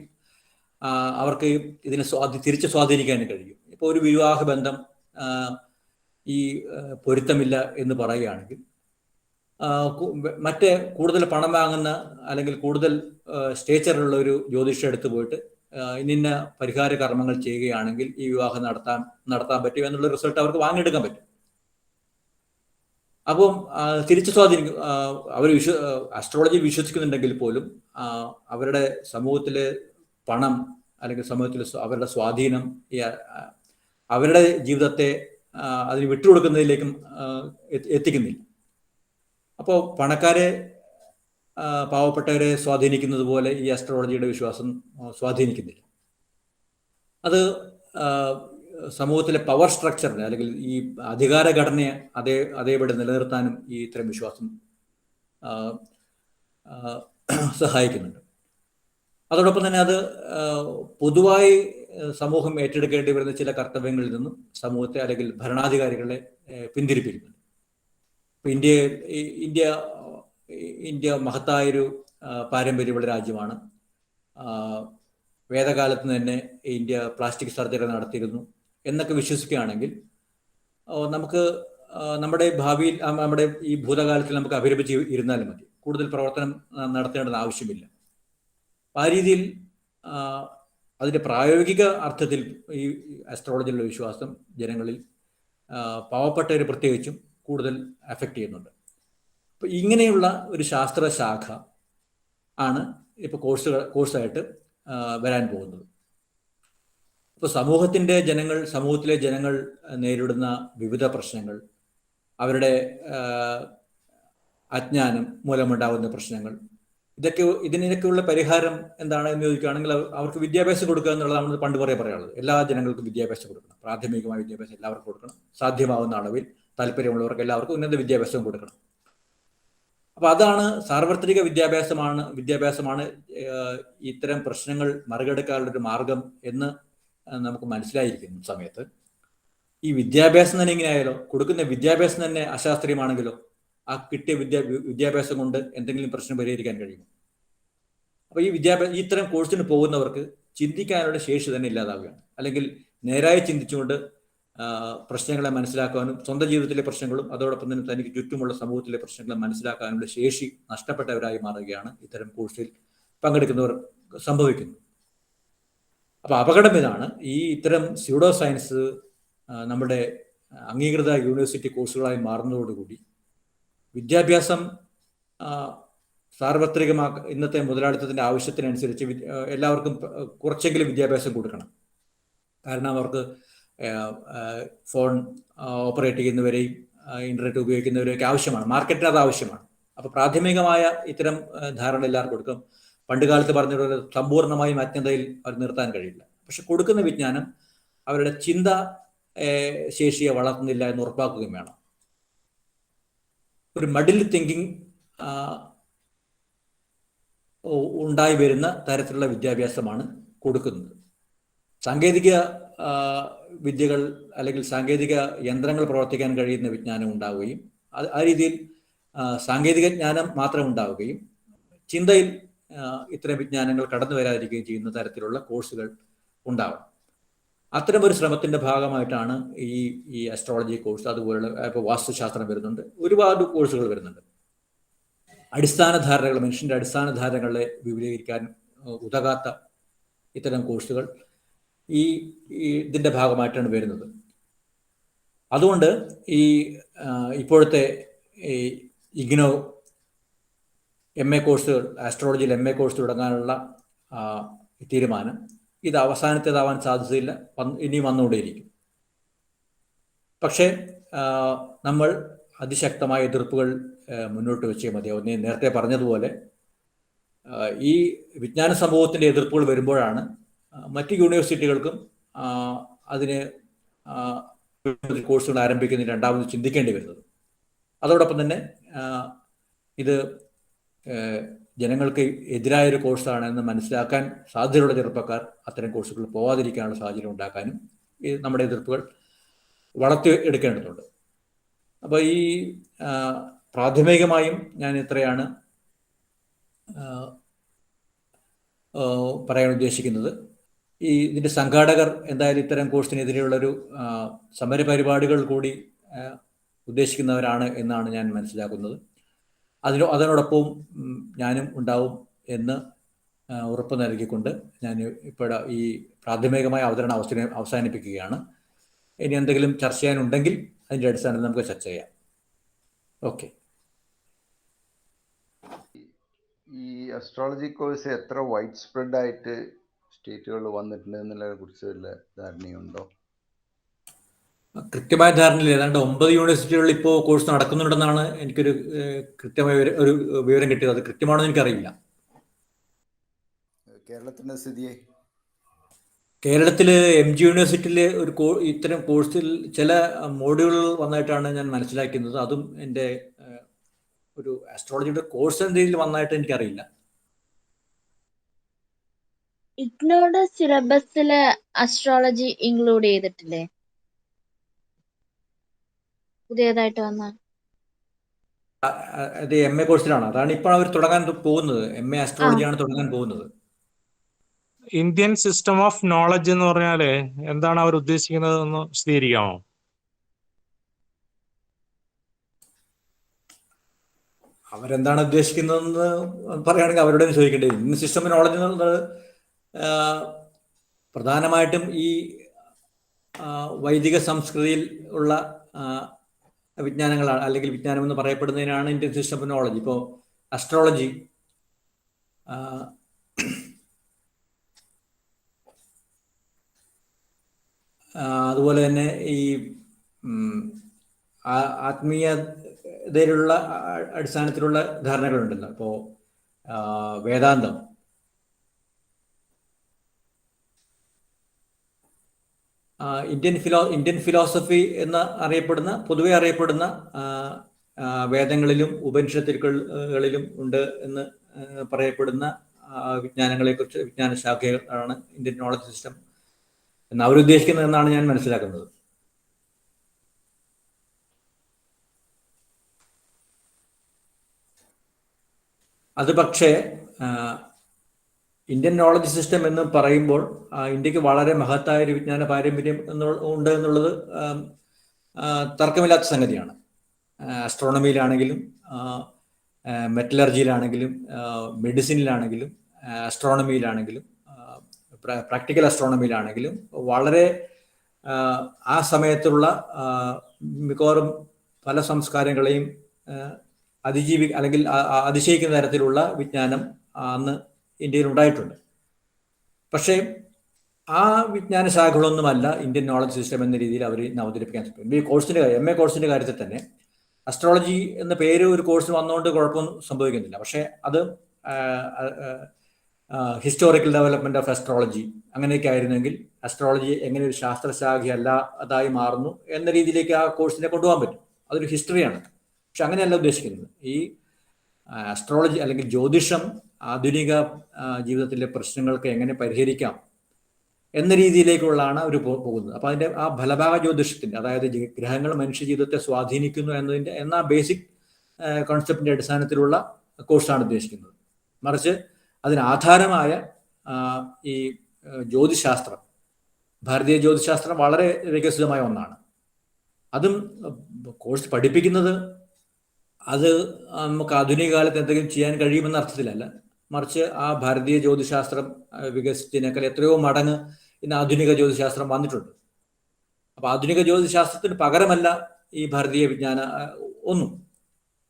S1: അവർക്ക് ഇതിനെ തിരിച്ച് സ്വാധീനിക്കാനും കഴിയും. ഇപ്പോൾ ഒരു വിവാഹ ബന്ധം ഈ പൊരുത്തമില്ല എന്ന് പറയുകയാണെങ്കിൽ മറ്റേ കൂടുതൽ പണം വാങ്ങുന്ന അല്ലെങ്കിൽ കൂടുതൽ സ്റ്റേച്ചറുള്ള ഒരു ജ്യോതിഷം എടുത്തു പോയിട്ട് ഇന്ന പരിഹാര കർമ്മങ്ങൾ ചെയ്യുകയാണെങ്കിൽ ഈ വിവാഹം നടത്താൻ പറ്റും എന്നുള്ള റിസൾട്ട് അവർക്ക് വാങ്ങിയെടുക്കാൻ പറ്റും. അപ്പം തിരിച്ചു സ്വാധീനിക്കും. അവർ അസ്ട്രോളജി വിശ്വസിക്കുന്നുണ്ടെങ്കിൽ പോലും അവരുടെ സമൂഹത്തിലെ പണം അല്ലെങ്കിൽ സമൂഹത്തിൽ അവരുടെ സ്വാധീനം ഈ അവരുടെ ജീവിതത്തെ അതിന് വിട്ടുകൊടുക്കുന്നതിലേക്കും എത്തിക്കുന്നില്ല. അപ്പോൾ പണക്കാരെ പാവപ്പെട്ടവരെ സ്വാധീനിക്കുന്നത് പോലെ ഈ അസ്ട്രോളജിയുടെ വിശ്വാസം സ്വാധീനിക്കുന്നില്ല. അത് സമൂഹത്തിലെ പവർ സ്ട്രക്ചറിനെ അല്ലെങ്കിൽ ഈ അധികാര ഘടനയെ അതേപടി നിലനിർത്താനും ഈ ഇത്തരം വിശ്വാസം സഹായിക്കുന്നുണ്ട്. അതോടൊപ്പം തന്നെ അത് പൊതുവായി സമൂഹം ഏറ്റെടുക്കേണ്ടി വരുന്ന ചില കർത്തവ്യങ്ങളിൽ നിന്നും സമൂഹത്തെ അല്ലെങ്കിൽ ഭരണാധികാരികളെ പിന്തിരിപ്പിക്കുന്നുണ്ട്. ഇന്ത്യ മഹത്തായൊരു പാരമ്പര്യമുള്ള രാജ്യമാണ്. വേദകാലത്ത് തന്നെ ഇന്ത്യ പ്ലാസ്റ്റിക് സർജറി നടത്തിയിരുന്നു എന്നൊക്കെ വിശ്വസിക്കുകയാണെങ്കിൽ നമുക്ക് നമ്മുടെ ഭാവിയിൽ നമ്മുടെ ഈ ഭൂതകാലത്തിൽ നമുക്ക് അഭിരമിച്ച് ഇരുന്നാലും മതി, കൂടുതൽ പ്രവർത്തനം നടത്തേണ്ടത് ആവശ്യമില്ല. ആ രീതിയിൽ അതിൻ്റെ പ്രായോഗിക അർത്ഥത്തിൽ ഈ അസ്ട്രോളജിയിലുള്ള വിശ്വാസം ജനങ്ങളിൽ പാവപ്പെട്ടവർ പ്രത്യേകിച്ചും കൂടുതൽ അഫക്റ്റ് ചെയ്യുന്നുണ്ട്. അപ്പോൾ ഇങ്ങനെയുള്ള ഒരു ശാസ്ത്രശാഖ ആണ് ഇപ്പോൾ കോഴ്സായിട്ട് വരാൻ പോകുന്നത്. ഇപ്പോൾ സമൂഹത്തിലെ ജനങ്ങൾ നേരിടുന്ന വിവിധ പ്രശ്നങ്ങൾ, അവരുടെ അജ്ഞാനം മൂലമുണ്ടാകുന്ന പ്രശ്നങ്ങൾ, ഇതിനൊക്കെയുള്ള പരിഹാരം എന്താണ് എന്ന് ചോദിക്കുകയാണെങ്കിൽ അവർക്ക് വിദ്യാഭ്യാസം കൊടുക്കുക എന്നുള്ളതാണ് നമ്മൾ പണ്ട് പറയാറുള്ളത്. എല്ലാ ജനങ്ങൾക്കും വിദ്യാഭ്യാസം കൊടുക്കണം, പ്രാഥമികമായ വിദ്യാഭ്യാസം എല്ലാവർക്കും കൊടുക്കണം, സാധ്യമാവുന്ന അളവിൽ താല്പര്യമുള്ളവർക്ക് എല്ലാവർക്കും ഉന്നത വിദ്യാഭ്യാസം കൊടുക്കണം. അപ്പൊ അതാണ് സാർവത്രിക വിദ്യാഭ്യാസമാണ് ഇത്തരം പ്രശ്നങ്ങൾ മറികടക്കാനുള്ള ഒരു മാർഗം എന്ന് നമുക്ക് മനസ്സിലായിരിക്കുന്ന സമയത്ത് ഈ വിദ്യാഭ്യാസം തന്നെ ഇങ്ങനെയായാലോ, കൊടുക്കുന്ന വിദ്യാഭ്യാസം തന്നെ അശാസ്ത്രീയമാണെങ്കിലോ ആ കിട്ടിയ വിദ്യാഭ്യാസം കൊണ്ട് എന്തെങ്കിലും പ്രശ്നം പരിഹരിക്കാൻ കഴിയുമോ? അപ്പൊ ഈ ഇത്തരം കോഴ്സിന് പോകുന്നവർക്ക് ചിന്തിക്കാനുള്ള ശേഷി തന്നെ ഇല്ലാതാവുകയാണ്. അല്ലെങ്കിൽ നേരായി ചിന്തിച്ചുകൊണ്ട് പ്രശ്നങ്ങളെ മനസ്സിലാക്കാനും സ്വന്തം ജീവിതത്തിലെ പ്രശ്നങ്ങളും അതോടൊപ്പം തന്നെ തനിക്ക് ചുറ്റുമുള്ള സമൂഹത്തിലെ പ്രശ്നങ്ങളെ മനസ്സിലാക്കാനുള്ള ശേഷി നഷ്ടപ്പെട്ടവരായി മാറുകയാണ് ഇത്തരം കോഴ്സിൽ പങ്കെടുക്കുന്നവർ സംഭവിക്കുന്നത്. അപ്പൊ അപകടം ഇതാണ്, ഇത്തരം സ്യൂഡോ സയൻസ് നമ്മുടെ അംഗീകൃത യൂണിവേഴ്സിറ്റി കോഴ്സുകളായി മാറുന്നതോടുകൂടി വിദ്യാഭ്യാസം ഇന്നത്തെ മുതലാളിത്തത്തിന്റെ ആവശ്യത്തിനനുസരിച്ച് എല്ലാവർക്കും കുറച്ചെങ്കിലും വിദ്യാഭ്യാസം കൊടുക്കണം. കാരണം അവർക്ക് ഫോൺ ഓപ്പറേറ്റ് ചെയ്യുന്നവരെയും ഇന്റർനെറ്റ് ഉപയോഗിക്കുന്നവരെയൊക്കെ ആവശ്യമാണ്, മാർക്കറ്റിന് അത് ആവശ്യമാണ്. അപ്പൊ പ്രാഥമികമായ ഇത്തരം ധാരണ എല്ലാവർക്കും കൊടുക്കും. പണ്ട് കാലത്ത് പറഞ്ഞതുപോലെ സമ്പൂർണ്ണമായും അജ്ഞതയിൽ അവർ നിർത്താൻ കഴിയില്ല. പക്ഷെ കൊടുക്കുന്ന വിജ്ഞാനം അവരുടെ ചിന്ത ശേഷിയെ വളർത്തുന്നില്ല എന്ന് ഉറപ്പാക്കുകയും വേണം. ഒരു മഡിൽ തിങ്കിങ് ഉണ്ടായി വരുന്ന തരത്തിലുള്ള വിദ്യാഭ്യാസമാണ് കൊടുക്കുന്നത്. സാങ്കേതിക വിദ്യകൾ അല്ലെങ്കിൽ സാങ്കേതിക യന്ത്രങ്ങൾ പ്രവർത്തിക്കാൻ കഴിയുന്ന വിജ്ഞാനം ഉണ്ടാവുകയും ആ രീതിയിൽ സാങ്കേതിക ജ്ഞാനം മാത്രം ഉണ്ടാവുകയും ചിന്തയിൽ ഇത്തരം വിജ്ഞാനങ്ങൾ കടന്നു വരാതിരിക്കുകയും ചെയ്യുന്ന തരത്തിലുള്ള കോഴ്സുകൾ ഉണ്ടാവണം. അത്തരമൊരു ശ്രമത്തിന്റെ ഭാഗമായിട്ടാണ് ഈ അസ്ട്രോളജി കോഴ്സ്, അതുപോലുള്ള ഇപ്പോൾ വാസ്തുശാസ്ത്രം വരുന്നുണ്ട്, ഒരുപാട് കോഴ്സുകൾ വരുന്നുണ്ട്. അടിസ്ഥാന ധാരണകൾ, മനുഷ്യന്റെ അടിസ്ഥാന ധാരണകളെ വിപുലീകരിക്കാൻ ഉതകാത്ത ഇത്തരം കോഴ്സുകൾ ഇതിന്റെ ഭാഗമായിട്ടാണ് വരുന്നത്. അതുകൊണ്ട് ഇപ്പോഴത്തെ ഇഗ്നോ MA കോഴ്സുകൾ, ആസ്ട്രോളജിയിൽ MA കോഴ്സ് തുടങ്ങാനുള്ള തീരുമാനം ഇത് അവസാനത്തേതാവാൻ സാധ്യതയില്ല, ഇനിയും വന്നുകൊണ്ടേയിരിക്കും. പക്ഷേ നമ്മൾ അതിശക്തമായ എതിർപ്പുകൾ മുന്നോട്ട് വെച്ചേ മതിയാവും. നേരത്തെ പറഞ്ഞതുപോലെ ഈ വിജ്ഞാന സമൂഹത്തിന്റെ എതിർപ്പുകൾ വരുമ്പോഴാണ് മറ്റ് യൂണിവേഴ്സിറ്റികൾക്കും അതിന് കോഴ്സുകൾ ആരംഭിക്കുന്നതിന് രണ്ടാമത് ചിന്തിക്കേണ്ടി വരുന്നത്. അതോടൊപ്പം തന്നെ ഇത് ജനങ്ങൾക്ക് എതിരായൊരു കോഴ്സാണെന്ന് മനസ്സിലാക്കാൻ സാധ്യതയുള്ള ചെറുപ്പക്കാർ അത്തരം കോഴ്സുകൾ പോകാതിരിക്കാനുള്ള സാഹചര്യം ഉണ്ടാക്കാനും നമ്മുടെ എതിർപ്പുകൾ വളർത്തി എടുക്കേണ്ടതുണ്ട്. അപ്പോൾ പ്രാഥമികമായും ഞാൻ ഇത്രയാണ് പറയാൻ ഉദ്ദേശിക്കുന്നത്. ഇതിൻ്റെ സംഘാടകർ എന്തായാലും ഇത്തരം കോഴ്സിനെതിരെയുള്ളൊരു സമരപരിപാടികൾ കൂടി ഉദ്ദേശിക്കുന്നവരാണ് എന്നാണ് ഞാൻ മനസ്സിലാക്കുന്നത്. അതിനോടൊപ്പം ഞാനും ഉണ്ടാവും എന്ന് ഉറപ്പ് നൽകിക്കൊണ്ട് ഞാൻ ഇപ്പോൾ ഈ പ്രാഥമികമായ അവസാനിപ്പിക്കുകയാണ്. ഇനി എന്തെങ്കിലും ചർച്ച ചെയ്യാനുണ്ടെങ്കിൽ അതിൻ്റെ അടിസ്ഥാനത്തിൽ നമുക്ക് ചർച്ച ചെയ്യാം. ഓക്കെ.
S2: ഈ അസ്ട്രോളജി കോഴ്സ് എത്ര വൈഡ് സ്പ്രെഡ് ആയിട്ട് സ്റ്റേറ്റുകളിൽ വന്നിട്ടുണ്ട് എന്നുള്ളതിനെ കുറിച്ച് വല്ല ധാരണയുണ്ടോ?
S1: കൃത്യമായ ധാരണയില്ല. ഏതാണ്ട് 9 യൂണിവേഴ്സിറ്റികളിൽ ഇപ്പോൾ കോഴ്സ് നടക്കുന്നുണ്ടെന്നാണ് എനിക്കൊരു കൃത്യമായ ഒരു വിവരം കിട്ടിയത്. അത് കൃത്യമാണോ എന്ന് എനിക്കറിയില്ല.
S2: കേരളത്തിന്റെ സ്ഥിതിയെ
S1: കേരളത്തിൽ MG യൂണിവേഴ്സിറ്റിയിൽ ഇത്തരം കോഴ്സിൽ ചില മോഡ്യൂളുകൾ വന്നായിട്ടാണ് ഞാൻ മനസ്സിലാക്കുന്നത്. അതും എൻ്റെ ഒരു ആസ്ട്രോളജിയുടെ കോഴ്സ് എന്ന രീതിയിൽ വന്നായിട്ട് എനിക്കറിയില്ല.
S3: ഇഗ്നോയുടെ സിലബസില് അസ്ട്രോളജി ഇൻക്ലൂഡ് ചെയ്തിട്ടില്ലേ പുതിയതായിട്ട് വന്ന?
S1: അത് MA കോഴ്സിലാണ്. അതാണ് ഇപ്പോൾ അവർ തുടങ്ങാൻ പോകുന്നത്. MA ആസ്ട്രോളജിയാണ് തുടങ്ങാൻ പോകുന്നത്.
S4: ഇന്ത്യൻ സിസ്റ്റം ഓഫ് നോളജ് എന്ന് പറഞ്ഞാല് എന്താണ് അവർ ഉദ്ദേശിക്കുന്നത് എന്ന് സ്ഥിരീകരിക്കാമോ?
S1: അവരെന്താണ് ഉദ്ദേശിക്കുന്നതെന്ന് പറയുകയാണെങ്കിൽ അവരോട് ചോദിക്കേണ്ടി വരും. ഇന്ത്യൻ സിസ്റ്റം ഓഫ് നോളജ് എന്നുള്ളത് പ്രധാനമായിട്ടും ഈ വൈദിക സംസ്കൃതിയിൽ ഉള്ള വിജ്ഞാനങ്ങളാണ്, അല്ലെങ്കിൽ വിജ്ഞാനം എന്ന് പറയപ്പെടുന്നതിനാണ് ഇന്ത്യൻ സിസ്റ്റം ഓഫ് നോളജ്. ഇപ്പോൾ അസ്ട്രോളജി, അതുപോലെ തന്നെ ഈ ആത്മീയതയിലുള്ള അടിസ്ഥാനത്തിലുള്ള ധാരണകളുണ്ടല്ലോ. ഇപ്പോൾ വേദാന്തം, ഇന്ത്യൻ ഫിലോസഫി എന്ന് പൊതുവെ അറിയപ്പെടുന്ന വേദങ്ങളിലും ഉപനിഷത്തുകളിലും ഉണ്ട് എന്ന് പറയപ്പെടുന്ന വിജ്ഞാനങ്ങളെക്കുറിച്ച്, വിജ്ഞാന ശാഖകളാണ് ഇന്ത്യൻ നോളജ് സിസ്റ്റം എന്ന് അവരുദ്ദേശിക്കുന്നത് എന്നാണ് ഞാൻ മനസ്സിലാക്കുന്നത്. അത് പക്ഷേ ഇന്ത്യൻ നോളജ് സിസ്റ്റം എന്ന് പറയുമ്പോൾ ഇന്ത്യക്ക് വളരെ മഹത്തായ ഒരു വിജ്ഞാന പാരമ്പര്യം ഉണ്ട് എന്നുള്ളത് തർക്കമില്ലാത്ത സംഗതിയാണ്. ആസ്ട്രോണമിയിലാണെങ്കിലും മെറ്റലർജിയിലാണെങ്കിലും മെഡിസിനിലാണെങ്കിലും ആസ്ട്രോണമിയിലാണെങ്കിലും പ്രാക്ടിക്കൽ ആസ്ട്രോണമിയിലാണെങ്കിലും വളരെ ആ സമയത്തുള്ള മിക്കവാറും പല സംസ്കാരങ്ങളെയും അല്ലെങ്കിൽ അതിശയിക്കുന്ന തരത്തിലുള്ള വിജ്ഞാനം അന്ന് ഇന്ത്യയിൽ ഉണ്ടായിട്ടുണ്ട്. പക്ഷേ ആ വിജ്ഞാന ശാഖകളൊന്നുമല്ല ഇന്ത്യൻ നോളജ് സിസ്റ്റം എന്ന രീതിയിൽ അവർ അവതരിപ്പിക്കാൻ ശ്രമിക്കും. ഈ കോഴ്സിൻ്റെ MA കോഴ്സിൻ്റെ കാര്യത്തിൽ തന്നെ അസ്ട്രോളജി എന്ന പേര് ഒരു കോഴ്സ് വന്നുകൊണ്ട് കുഴപ്പമൊന്നും സംഭവിക്കുന്നില്ല. പക്ഷേ അത് ഹിസ്റ്റോറിക്കൽ ഡെവലപ്മെന്റ് ഓഫ് അസ്ട്രോളജി അങ്ങനെയൊക്കെ ആയിരുന്നെങ്കിൽ അസ്ട്രോളജി എങ്ങനെ ഒരു ശാസ്ത്രശാഖയല്ല അതായി മാറുന്നു എന്ന രീതിയിലേക്ക് ആ കോഴ്സിനെ കൊണ്ടുപോകാൻ പറ്റും. അതൊരു ഹിസ്റ്ററിയാണ്. പക്ഷെ അങ്ങനെയല്ല ഉദ്ദേശിക്കുന്നത്. ഈ അസ്ട്രോളജി അല്ലെങ്കിൽ ജ്യോതിഷം ആധുനിക ജീവിതത്തിലെ പ്രശ്നങ്ങൾക്ക് എങ്ങനെ പരിഹരിക്കാം എന്ന രീതിയിലേക്കുള്ളതാണ് അവർ പോകുന്നത്. അപ്പോൾ അതിൻ്റെ ആ ഫലഭാഗ ജ്യോതിഷത്തിൻ്റെ, അതായത് ഗ്രഹങ്ങൾ മനുഷ്യ ജീവിതത്തെ സ്വാധീനിക്കുന്നു എന്ന ബേസിക് കോൺസെപ്റ്റിൻ്റെ അടിസ്ഥാനത്തിലുള്ള കോഴ്സാണ് ഉദ്ദേശിക്കുന്നത്. മറിച്ച് അതിനാധാരമായ ഈ ജ്യോതിശാസ്ത്രം, ഭാരതീയ ജ്യോതിശാസ്ത്രം വളരെ വികസിതമായ ഒന്നാണ്. അതും കോഴ്സ് പഠിപ്പിക്കുന്നത് അത് നമുക്ക് ആധുനിക കാലത്ത് എന്തെങ്കിലും ചെയ്യാൻ കഴിയുമെന്ന അർത്ഥത്തിലല്ല, മറിച്ച് ആ ഭാരതീയ ജ്യോതിശാസ്ത്രം വികസിച്ചതിനേക്കാൾ എത്രയോ മടങ്ങ് ഇന്ന് ആധുനിക ജ്യോതിശാസ്ത്രം വന്നിട്ടുണ്ട്. അപ്പോൾ ആധുനിക ജ്യോതിശാസ്ത്രത്തിന് പകരമല്ല ഈ ഭാരതീയ വിജ്ഞാന ഒന്നും.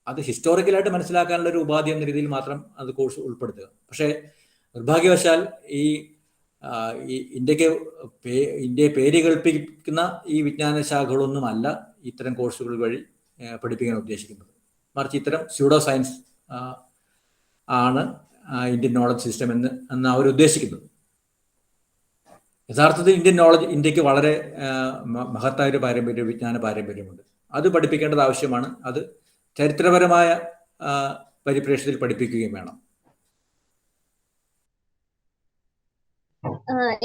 S1: അത് ഹിസ്റ്റോറിക്കലായിട്ട് മനസ്സിലാക്കാനുള്ള ഒരു ഉപാധി എന്ന രീതിയിൽ മാത്രം അത് കോഴ്സ് ഉൾപ്പെടുത്തുക. പക്ഷേ നിർഭാഗ്യവശാൽ ഈ ഇന്ത്യയെ പേര് കേൾപ്പിക്കുന്ന ഈ വിജ്ഞാന ശാഖകളൊന്നുമല്ല ഇത്തരം കോഴ്സുകൾ വഴി പഠിപ്പിക്കാൻ ഉദ്ദേശിക്കുന്നത്. മറിച്ച് ഇത്തരം സ്യൂഡോ സയൻസ് ആണ് ഇന്ത്യൻ നോളജ് സിസ്റ്റം എന്ന് അവർ ഉദ്ദേശിക്കുന്നത്. യഥാർത്ഥത്തിൽ ഇന്ത്യക്ക് വളരെ മഹത്തായ ഒരു വിജ്ഞാന പാരമ്പര്യമുണ്ട്. അത് പഠിപ്പിക്കേണ്ടത് ആവശ്യമാണ്. അത് ചരിത്രപരമായ പരിപ്രേക്ഷ്യത്തിൽ പഠിപ്പിക്കുകയും വേണം.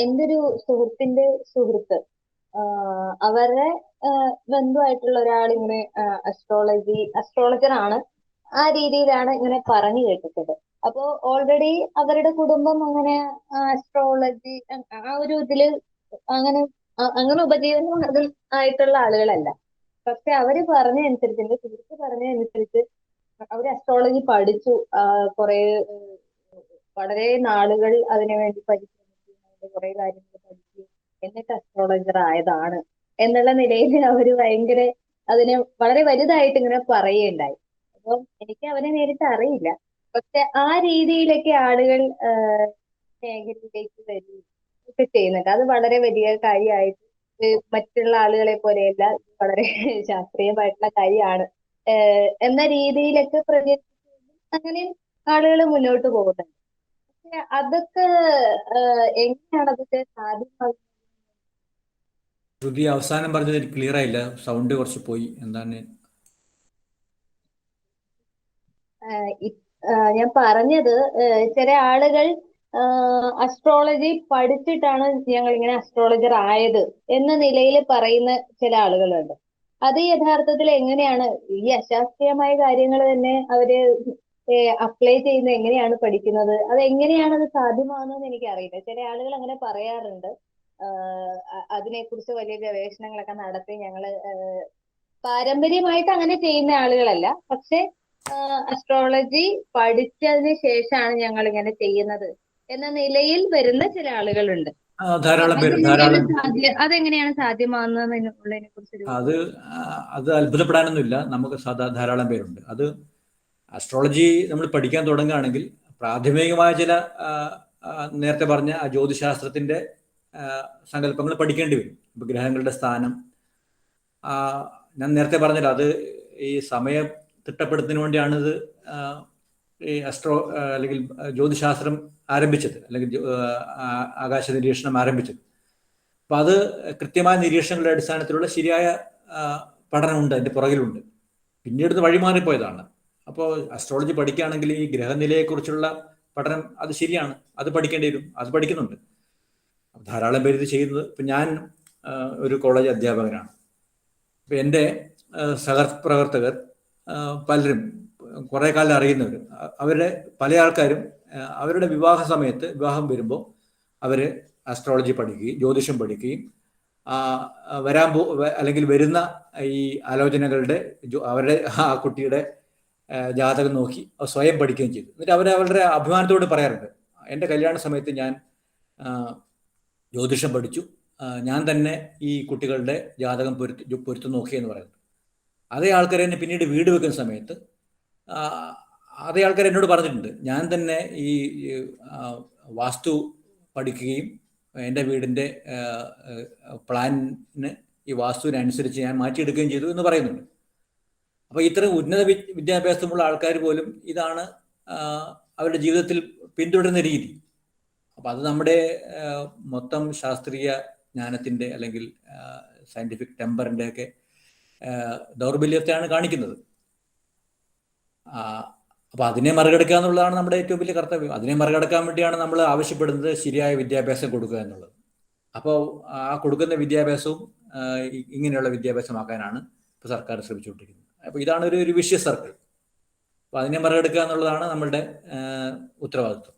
S3: എൻ്റെ ഒരു സുഹൃത്തിന്റെ സുഹൃത്ത്, അവരുടെ ബന്ധുവായിട്ടുള്ള ഒരാൾ ഇങ്ങനെ അസ്ട്രോളജർ ആണ്. ആ രീതിയിലാണ് ഇങ്ങനെ പറഞ്ഞു കേട്ടിട്ടത്. അപ്പോ ഓൾറെഡി അവരുടെ കുടുംബം അങ്ങനെ അസ്ട്രോളജി ആ ഒരു ഇതില് അങ്ങനെ ഉപജീവനം അതിൽ ആയിട്ടുള്ള ആളുകളല്ല. പക്ഷെ അവര് പറഞ്ഞതനുസരിച്ച്, എന്റെ സുഹൃത്ത് പറഞ്ഞതനുസരിച്ച് അവര് അസ്ട്രോളജി പഠിച്ചു, കുറെ വളരെ നാളുകൾ അതിനുവേണ്ടി പരിശ്രമിച്ചു, കുറെ കാര്യങ്ങൾ പഠിച്ചു, എന്നിട്ട് അസ്ട്രോളജർ ആയതാണ് എന്നുള്ള നിലയിൽ അവര് ഭയങ്കര അതിനെ വളരെ വലുതായിട്ട് ഇങ്ങനെ പറയുകയുണ്ടായി. അപ്പം എനിക്ക് അവരെ നേരിട്ട് അറിയില്ല. പക്ഷെ ആ രീതിയിലൊക്കെ ആളുകൾ മേഖലയിലേക്ക് വരികയൊക്കെ ചെയ്യുന്നുണ്ട്. അത് വളരെ വലിയ കാര്യമായിട്ട് മറ്റുള്ള ആളുകളെ പോലെയല്ല, വളരെ ശാസ്ത്രീയമായിട്ടുള്ള കാര്യമാണ് എന്ന രീതിയിലൊക്കെ അങ്ങനെയും ആളുകൾ മുന്നോട്ട് പോകുന്നുണ്ട്. പക്ഷെ അതൊക്കെ എങ്ങനെയാണ് അതൊക്കെ സാധ്യമാകുന്നത്?
S1: ശ്രുതി അവസാനം പറഞ്ഞത് എനിക്ക് ക്ലിയർ ആയില്ല, സൗണ്ട് കുറച്ച് പോയി. എന്താണ്?
S3: ഞാൻ പറഞ്ഞത് ചില ആളുകൾ അസ്ട്രോളജി പഠിച്ചിട്ടാണ് ഞങ്ങൾ ഇങ്ങനെ അസ്ട്രോളജർ ആയത് എന്ന നിലയിൽ പറയുന്ന ചില ആളുകളുണ്ട്. അത് യഥാർത്ഥത്തിൽ എങ്ങനെയാണ് ഈ അശാസ്ത്രീയമായ കാര്യങ്ങൾ തന്നെ അവര് അപ്ലൈ ചെയ്യുന്നത്, എങ്ങനെയാണ് പഠിക്കുന്നത്, അത് എങ്ങനെയാണ് അത് സാധ്യമാകുന്നതെന്ന് എനിക്കറിയില്ല. ചില ആളുകൾ അങ്ങനെ പറയാറുണ്ട്. അതിനെക്കുറിച്ച് വലിയ ഗവേഷണങ്ങളൊക്കെ നടത്തി ഞങ്ങള് പാരമ്പര്യമായിട്ട് അങ്ങനെ ചെയ്യുന്ന ആളുകളല്ല, പക്ഷെ അസ്ട്രോളജി പഠിച്ചതിന് ശേഷമാണ് ഞങ്ങൾ ഇങ്ങനെ ചെയ്യുന്നത് എന്ന നിലയിൽ വരുന്ന ചില ആളുകളുണ്ട്.
S1: ധാരാളം പേര് ധാരാളം
S3: അതെങ്ങനെയാണ് സാധ്യമാകുന്നതിനെ കുറിച്ചൊരു
S1: അത് അത് അത്ഭുതപ്പെടാനൊന്നുമില്ല. നമുക്ക് ധാരാളം പേരുണ്ട്. അത് അസ്ട്രോളജി നമ്മൾ പഠിക്കാൻ തുടങ്ങുകയാണെങ്കിൽ പ്രാഥമികമായ ചില നേരത്തെ പറഞ്ഞ ജ്യോതിശാസ്ത്രത്തിന്റെ സങ്കല്പങ്ങൾ പഠിക്കേണ്ടി വരും. ഇപ്പൊ ഗ്രഹങ്ങളുടെ സ്ഥാനം, ഞാൻ നേരത്തെ പറഞ്ഞല്ലോ, അത് ഈ സമയം തിട്ടപ്പെടുത്തുന്നതിന് വേണ്ടിയാണ് ഇത് ഈ അല്ലെങ്കിൽ ജ്യോതിശാസ്ത്രം ആരംഭിച്ചത്, അല്ലെങ്കിൽ ആകാശ നിരീക്ഷണം ആരംഭിച്ചത്. അപ്പൊ അത് കൃത്യമായ നിരീക്ഷണങ്ങളുടെ അടിസ്ഥാനത്തിലുള്ള ശരിയായ പഠനമുണ്ട്, അതിന്റെ പുറകിലുണ്ട്. പിന്നീട് വഴിമാറിപ്പോയതാണ്. അപ്പോൾ അസ്ട്രോളജി പഠിക്കുകയാണെങ്കിൽ ഈ ഗ്രഹനിലയെക്കുറിച്ചുള്ള പഠനം അത് ശരിയാണ്, അത് പഠിക്കേണ്ടി വരും, അത് പഠിക്കുന്നുണ്ട്. ധാരാളം പേര് ഇത് ചെയ്യുന്നത്. ഇപ്പം ഞാൻ ഒരു കോളേജ് അധ്യാപകനാണ്. ഇപ്പം എൻ്റെ സഹപ്രവർത്തകർ പലരും കുറേ കാലം അറിയുന്നവർ, അവരുടെ പല ആൾക്കാരും അവരുടെ വിവാഹ സമയത്ത്, വിവാഹം വരുമ്പോൾ അവർ അസ്ട്രോളജി പഠിക്കുകയും ജ്യോതിഷം പഠിക്കുകയും അല്ലെങ്കിൽ വരുന്ന ഈ ആലോചനകളുടെ അവരുടെ ആ കുട്ടിയുടെ ജാതകം നോക്കി സ്വയം പഠിക്കുകയും ചെയ്തു. എന്നിട്ട് അവരുടെ അഭിമാനത്തോട് പറയാറുണ്ട്, എൻ്റെ കല്യാണ സമയത്ത് ഞാൻ ജ്യോതിഷം പഠിച്ചു, ഞാൻ തന്നെ ഈ കുട്ടികളുടെ ജാതകം പൊരുത്തി നോക്കിയെന്ന് പറയുന്നത്. അതേ ആൾക്കാർ തന്നെ പിന്നീട് വീട് വെക്കുന്ന സമയത്ത് അതേ ആൾക്കാർ എന്നോട് പറഞ്ഞിട്ടുണ്ട്, ഞാൻ തന്നെ ഈ വാസ്തു പഠിക്കുകയും എൻ്റെ വീടിൻ്റെ പ്ലാനിന് ഈ വാസ്തുവിനനുസരിച്ച് ഞാൻ മാറ്റിയെടുക്കുകയും ചെയ്തു എന്ന് പറയുന്നുണ്ട്. അപ്പോൾ ഇത്തരം ഉന്നത വിദ്യാഭ്യാസമുള്ള ആൾക്കാർ പോലും ഇതാണ് അവരുടെ ജീവിതത്തിൽ പിന്തുടരുന്ന രീതി. അപ്പം അത് നമ്മുടെ മൊത്തം ശാസ്ത്രീയ ജ്ഞാനത്തിൻ്റെ അല്ലെങ്കിൽ സയൻറ്റിഫിക് ടെമ്പറിൻ്റെ ഒക്കെ ദൗർബല്യത്തെയാണ് കാണിക്കുന്നത്. അപ്പോൾ അതിനെ മറികടക്കുക എന്നുള്ളതാണ് നമ്മുടെ ഏറ്റവും വലിയ കർത്തവ്യം. അതിനെ മറികടക്കാൻ വേണ്ടിയാണ് നമ്മൾ ആവശ്യപ്പെടുന്നത് ശരിയായ വിദ്യാഭ്യാസം കൊടുക്കുക എന്നുള്ളത്. അപ്പോൾ ആ കൊടുക്കുന്ന വിദ്യാഭ്യാസവും ഇങ്ങനെയുള്ള വിദ്യാഭ്യാസമാക്കാനാണ് ഇപ്പോൾ സർക്കാർ ശ്രമിച്ചുകൊണ്ടിരിക്കുന്നത്. അപ്പോൾ ഇതാണ് ഒരു വിഷ്യസ് സർക്കിൾ. അപ്പോൾ അതിനെ മറികടക്കുക എന്നുള്ളതാണ് നമ്മളുടെ ഉത്തരവാദിത്വം.